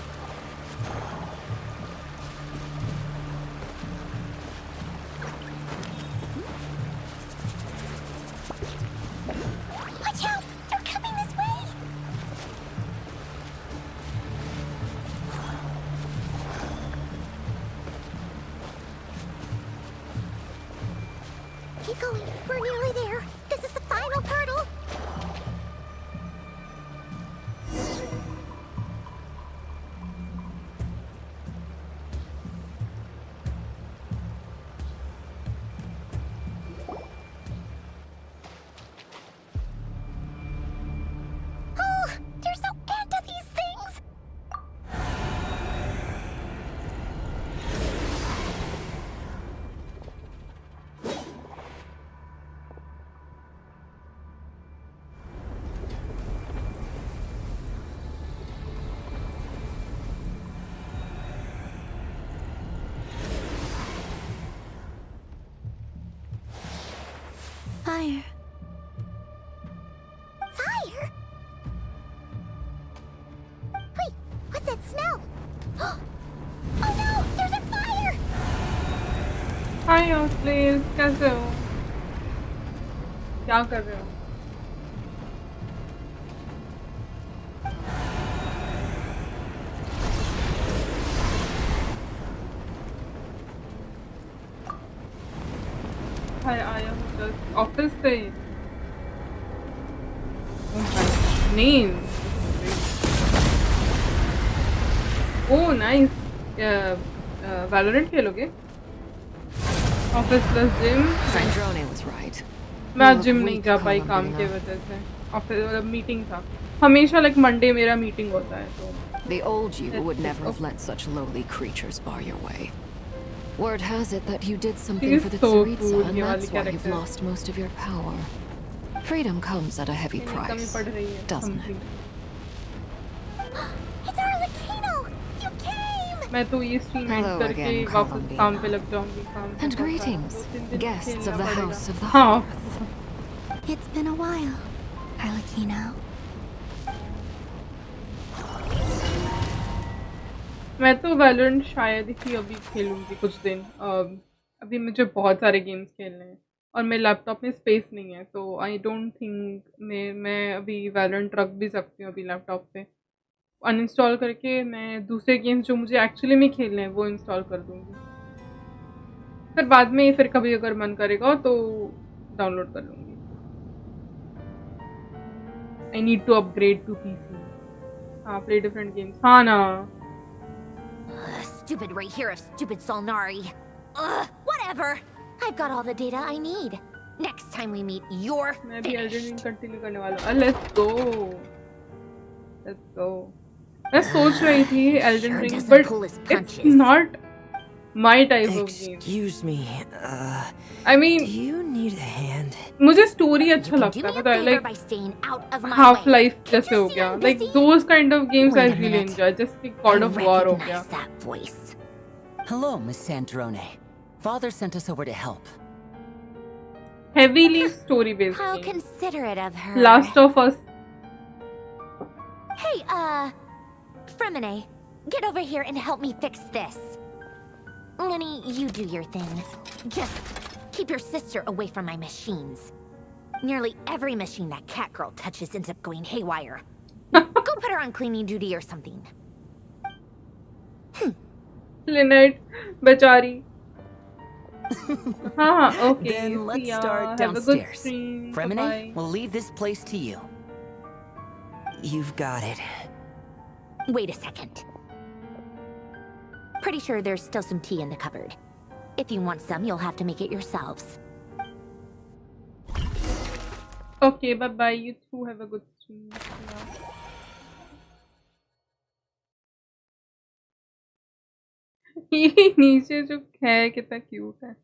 Watch out! They're coming this way! Keep going. We're nearly there. This is the final hurdle. Oh, there's no end to these things. Fire. Fire? Wait, what's that smell? Oh no, there's a fire! Hi please, कैसे हो? क्या कर रहे हो? हाय आया हूँ just office से। नहीं, ओह नाइस। वैलोरेंट खेलोगे? Office plus gym. Sandrone was right. मैं आज जिम नहीं जा पाई काम की वजह से। ऑफिस मतलब मीटिंग था। हमेशा लाइक मंडे मेरा मीटिंग होता है तो। The old you would never have let such lowly creatures bar your way. Word has it that you did something She is for the so Tsaritsa, cool, and ये that's वाली why you've character। lost most of your power. Freedom comes at a heavy कमी price, पड़ रही है, doesn't it? It's Arlecchino! You came! मैं तो ये stream and Hello करके again, वापस Columbina. काम पे लग जाऊंगी। काम पे And वापस greetings, 2-3 दिन guests खेलना of the पड़ेगा। House of the हाँ। Hearth. It's been a while, Arlecchino. मैं तो वैलोरेंट शायद ही अभी खेलूंगी कुछ दिन। अभी मुझे बहुत सारे गेम्स खेलने हैं और मेरे लैपटॉप में स्पेस नहीं है, तो आई डोंट थिंक मैं अभी वैलोरेंट रख भी सकती हूँ अभी लैपटॉप पे। अनइंस्टॉल करके मैं दूसरे गेम्स जो मुझे एक्चुअली में खेलने हैं वो इंस्टॉल कर दूंगी। फिर बाद में फिर कभी अगर मन करेगा तो डाउनलोड कर लूंगी। I need to upgrade to PC. हाँ, प्ले डिफरेंट गेम्स। हाँ ना। Stupid right here of stupid Solnari. Whatever. I've got all the data I need. Next time we meet, you're मैं भी एल्डन रिंग finished. कंटिन्यू करने वाला हूँ। Let's go, let's गो। मैं सोच रही थी Elden Sure ring, doesn't but pull his it's punches. Not my type of game. Excuse me, I mean do you need a hand? मुझे स्टोरी You अच्छा can do लगता me है, a पता है, favor like by staying out of my half way. Life Can't जैसे you हो see गया, I'm like busy? Those kind of games I Wait a really minute. Enjoy, जैसे God of war हो गया। recognize that voice. Hello, Miss Sandrone. Father sent us over to help. Heavily story based How game. considerate of her. Last of us. Hey, Fremine, get over here and help me fix this. Lenny, you do your thing. Just keep your sister away from my machines. Nearly every machine that cat girl touches ends up going haywire. Go put her on cleaning duty or something. Lynette बेचारी। हाँ, okay. Then let's start Have a good downstairs. stream. Fremine, Bye-bye. we'll leave this place to you. You've got it. Wait a second. Pretty sure there's still some tea in the cupboard. If you want some, you'll have to make it yourselves. Okay, bye bye. You too have a good stream. Yeah. ये नीचे जो है कितना cute है.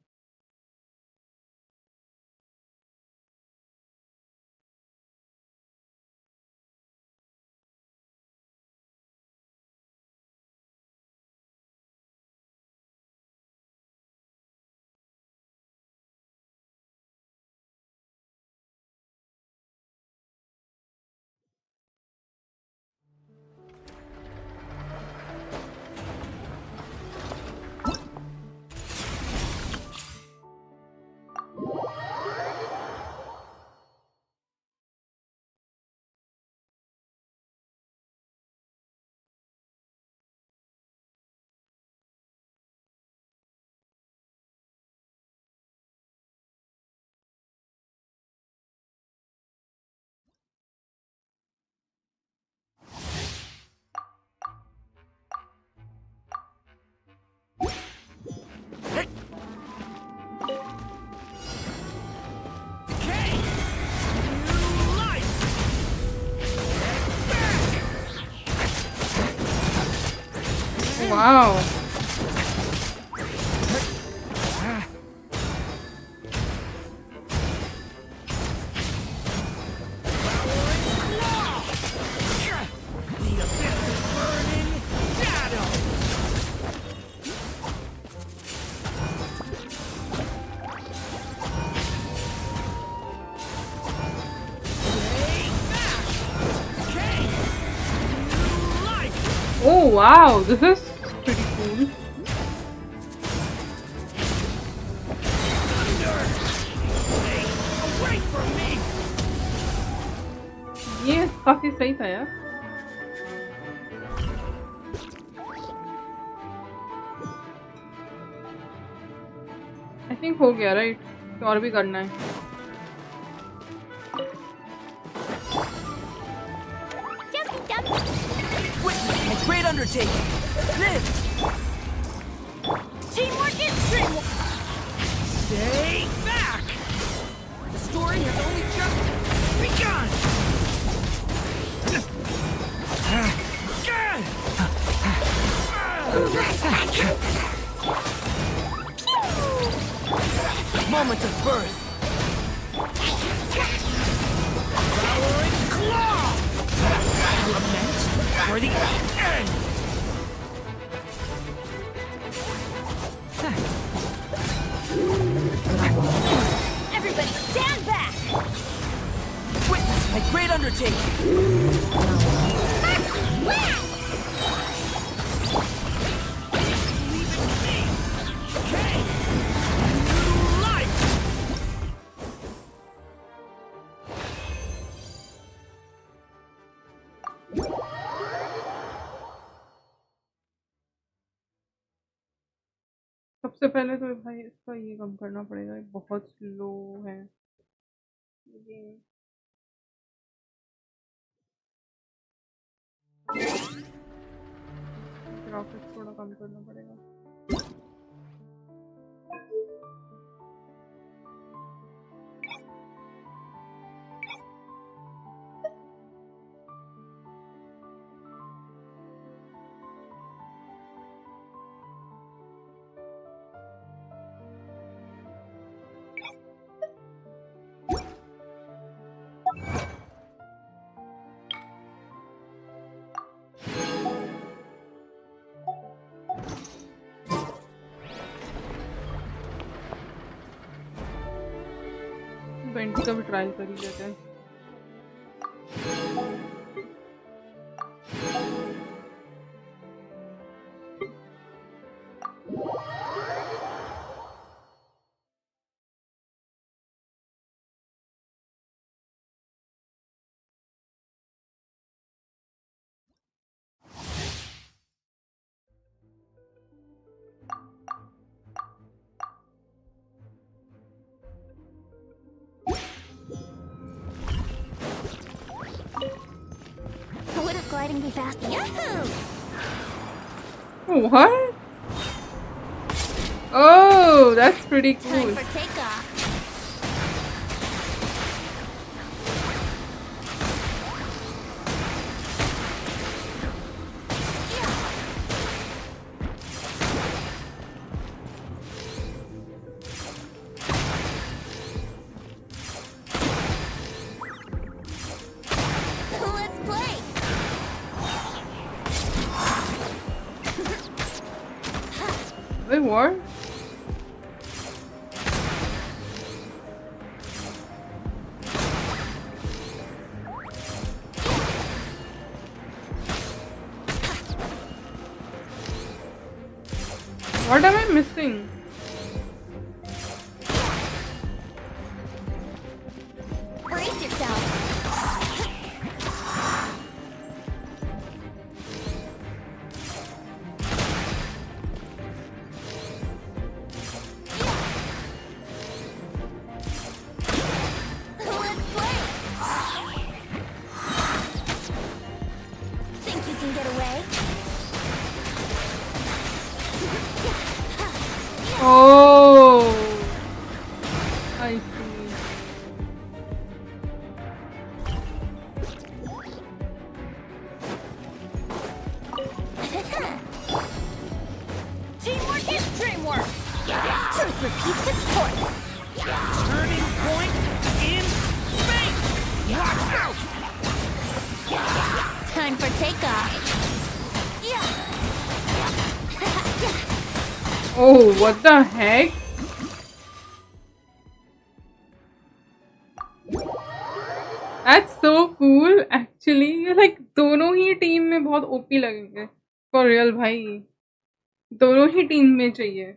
Wow. Oh wow, this is pretty cool. ये काफी सही था यार. I think हो गया राइट. तो और भी करना है. A great undertaking. Live. Teamwork is teamwork. Stay back. The story has only just begun. Moment of birth. Devouring claw. Lament for the end. Everybody stand back. Witness my great undertaking. Wow! सबसे पहले तो भाई इसका ये कम करना पड़ेगा. ये बहुत स्लो है. ग्राफिक्स थोड़ा कम करना पड़ेगा. बेंटी का भी ट्रायल कर ही लेते हैं. Would gliding be fast? Yahoo! What? Oh, that's pretty cool. Time for takeoff. Wait, what? What am I missing? Brace yourself. Let's play. Think you can get away? Oh, I see. Teamwork is dreamwork. Truth repeats its course. Turning point in space! Watch out! Time for takeoff. Oh, what the heck? That's so cool. Actually, ये like दोनों ही team में बहुत OP लगेंगे. For real भाई. दोनों ही team में चाहिए.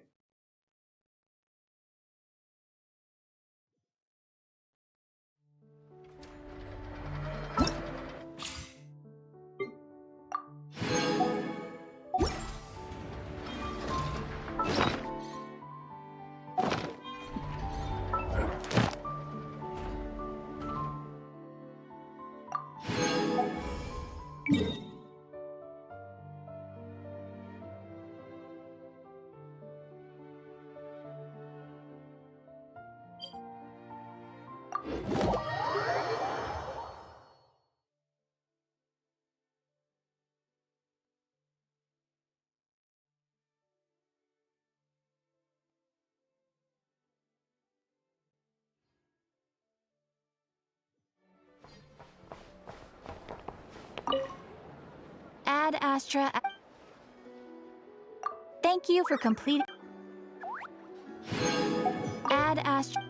Add Astra. Thank you for completing. Add Astra.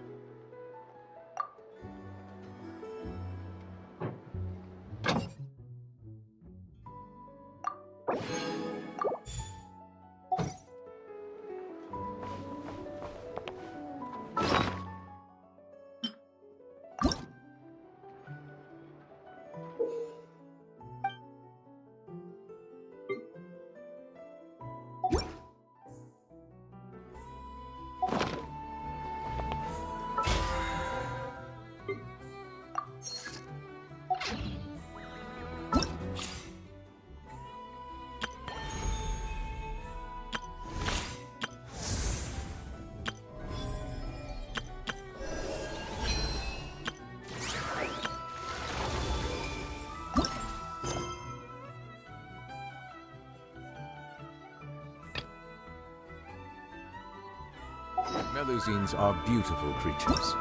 Melusines are beautiful creatures.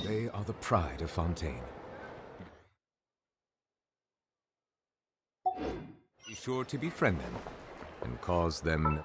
They are the pride of Fontaine. Be sure to befriend them and cause them...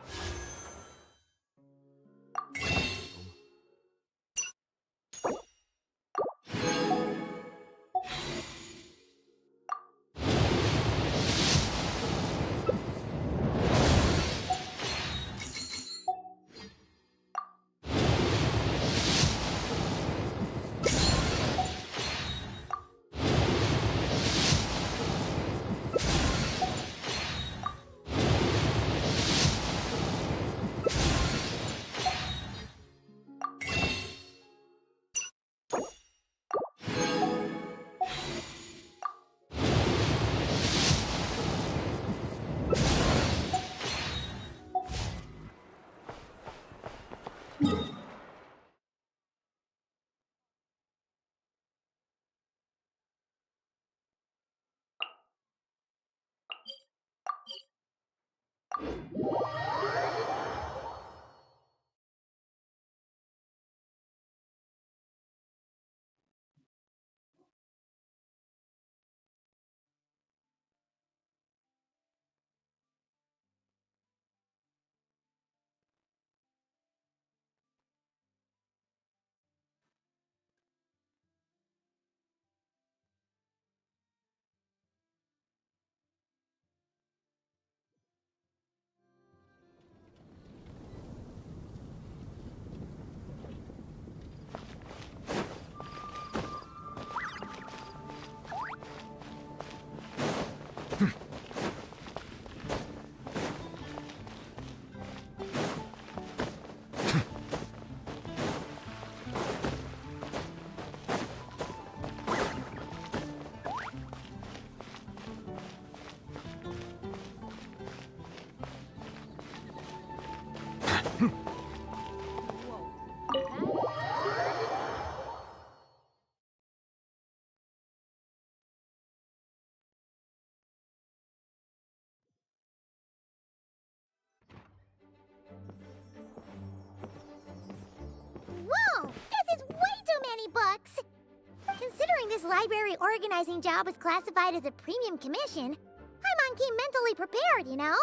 library organizing job was classified as a premium commission, Paimon came mentally prepared, you know?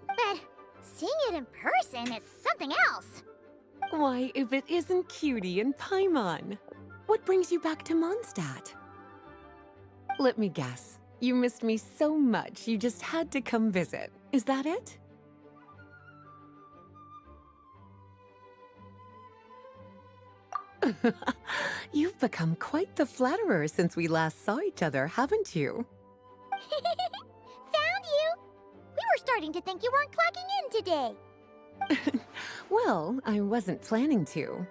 But seeing it in person is something else. Why, if it isn't Cutie and Paimon? What brings you back to Mondstadt? Let me guess. You missed me so much you just had to come visit. Is that it? You've become quite the flatterer since we last saw each other, haven't you? Found you! We were starting to think you weren't clocking in today. Well, I wasn't planning to.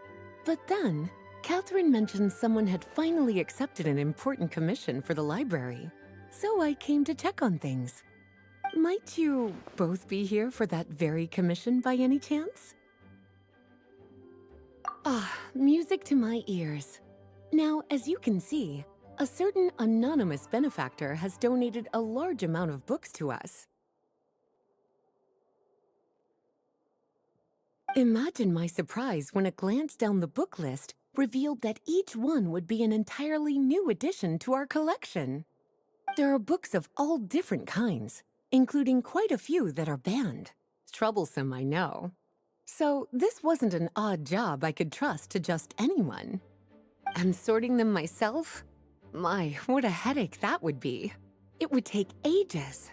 But then, Catherine mentioned someone had finally accepted an important commission for the library. So I came to check on things. Might you both be here for that very commission by any chance? Ah, music to my ears. Now, as you can see, a certain anonymous benefactor has donated a large amount of books to us. Imagine my surprise when a glance down the book list revealed that each one would be an entirely new addition to our collection. There are books of all different kinds, including quite a few that are banned. Troublesome, I know. So this wasn't an odd job I could trust to just anyone. And sorting them myself? My, what a headache that would be. It would take ages.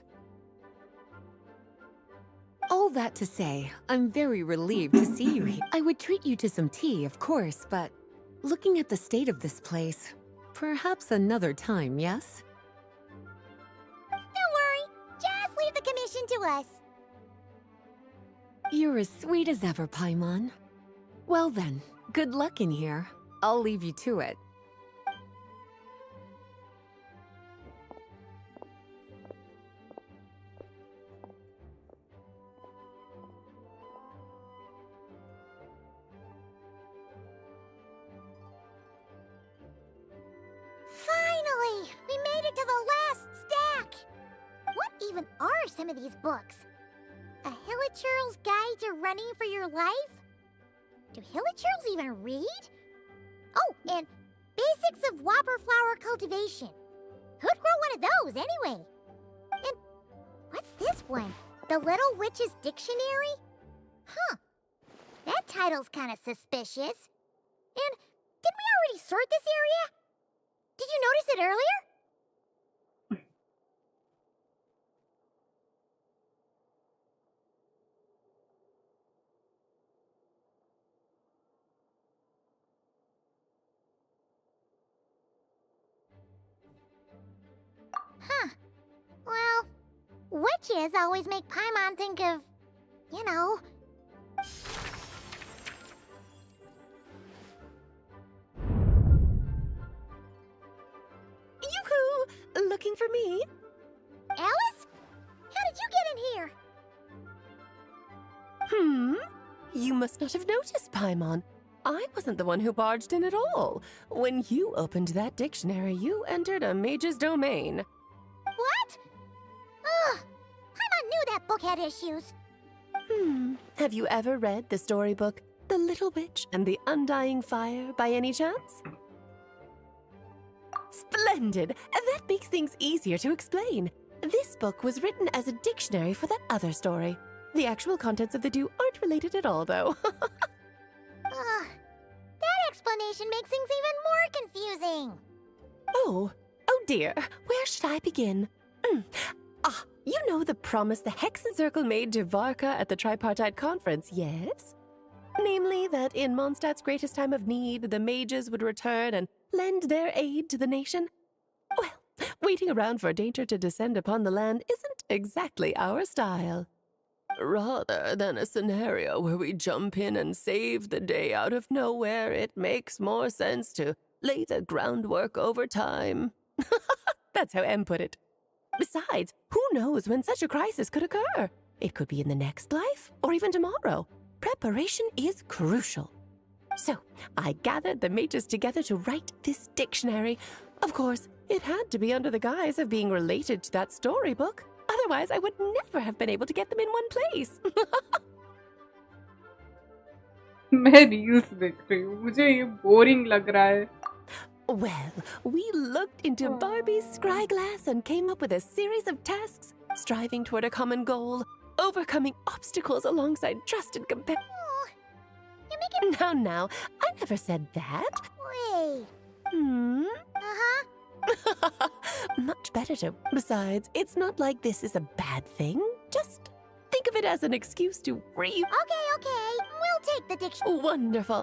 All that to say, I'm very relieved to see you here. I would treat you to some tea, of course, but looking at the state of this place, perhaps another time, yes? Don't worry, just leave the commission to us. You're as sweet as ever, Paimon. Well then, good luck in here. I'll leave you to it. Finally! We made it to the last stack! What even are some of these books? A Hilichurl's Guide to Running for Your Life? Do Hilichurls even read? Oh, and Basics of Whopper Flower Cultivation. Who'd grow one of those, anyway? And what's this one? The Little Witch's Dictionary? Huh. That title's kind of suspicious. And didn't we already sort this area? Did you notice it earlier? Huh. Well, witches always make Paimon think of, you know... Yoo-hoo! Looking for me? Alice? How did you get in here? You must not have noticed, Paimon. I wasn't the one who barged in at all. When you opened that dictionary, you entered a mage's domain. What? Ugh! Paimon knew that book had issues. Have you ever read the storybook, The Little Witch and the Undying Fire, by any chance? Splendid! That makes things easier to explain. This book was written as a dictionary for that other story. The actual contents of the two aren't related at all, though. That explanation makes things even more confusing. Oh dear. Where should I begin? You know the promise the Hexen Circle made to Varka at the Tripartite Conference, yes? Namely, that in Mondstadt's greatest time of need, the mages would return and lend their aid to the nation? Well, waiting around for danger to descend upon the land isn't exactly our style. Rather than a scenario where we jump in and save the day out of nowhere, it makes more sense to lay the groundwork over time. That's how M put it. Besides, who knows when such a crisis could occur? It could be in the next life, or even tomorrow. Preparation is crucial. So, I gathered the mages together to write this dictionary. Of course, it had to be under the guise of being related to that storybook. Otherwise, I would never have been able to get them in one place. मैं reels देख रही हूँ, मुझे ये boring लग रहा है. Well, we looked into Barbie's scryglass and came up with a series of tasks, striving toward a common goal, overcoming obstacles alongside trusted companions. You're making... Now, I never said that. Wait. Uh-huh. Much better to... Besides, it's not like this is a bad thing. Just think of it as an excuse to Okay. We'll take the dictionary. Wonderful.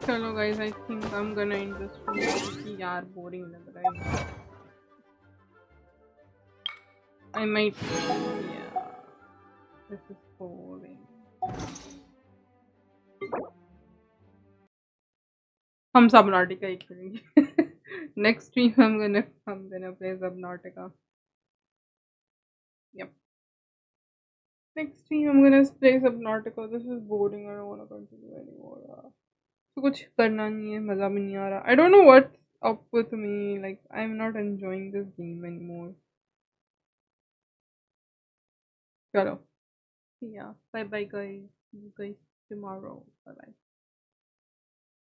Hello guys, I think I'm gonna end this video क्योंकि यार boring लग रहा है. I might, yeah, this is boring. हम Subnautica ही खेलेंगे. Next stream I'm gonna play Subnautica. Yep. Next stream I'm gonna play Subnautica. This is boring. I don't wanna continue anymore. तो कुछ करना नहीं है, मजा भी नहीं आ रहा. I don't know what's up with me. Like I'm not enjoying this game anymore. चलो, yeah. Bye bye guys. See you guys tomorrow. Bye bye.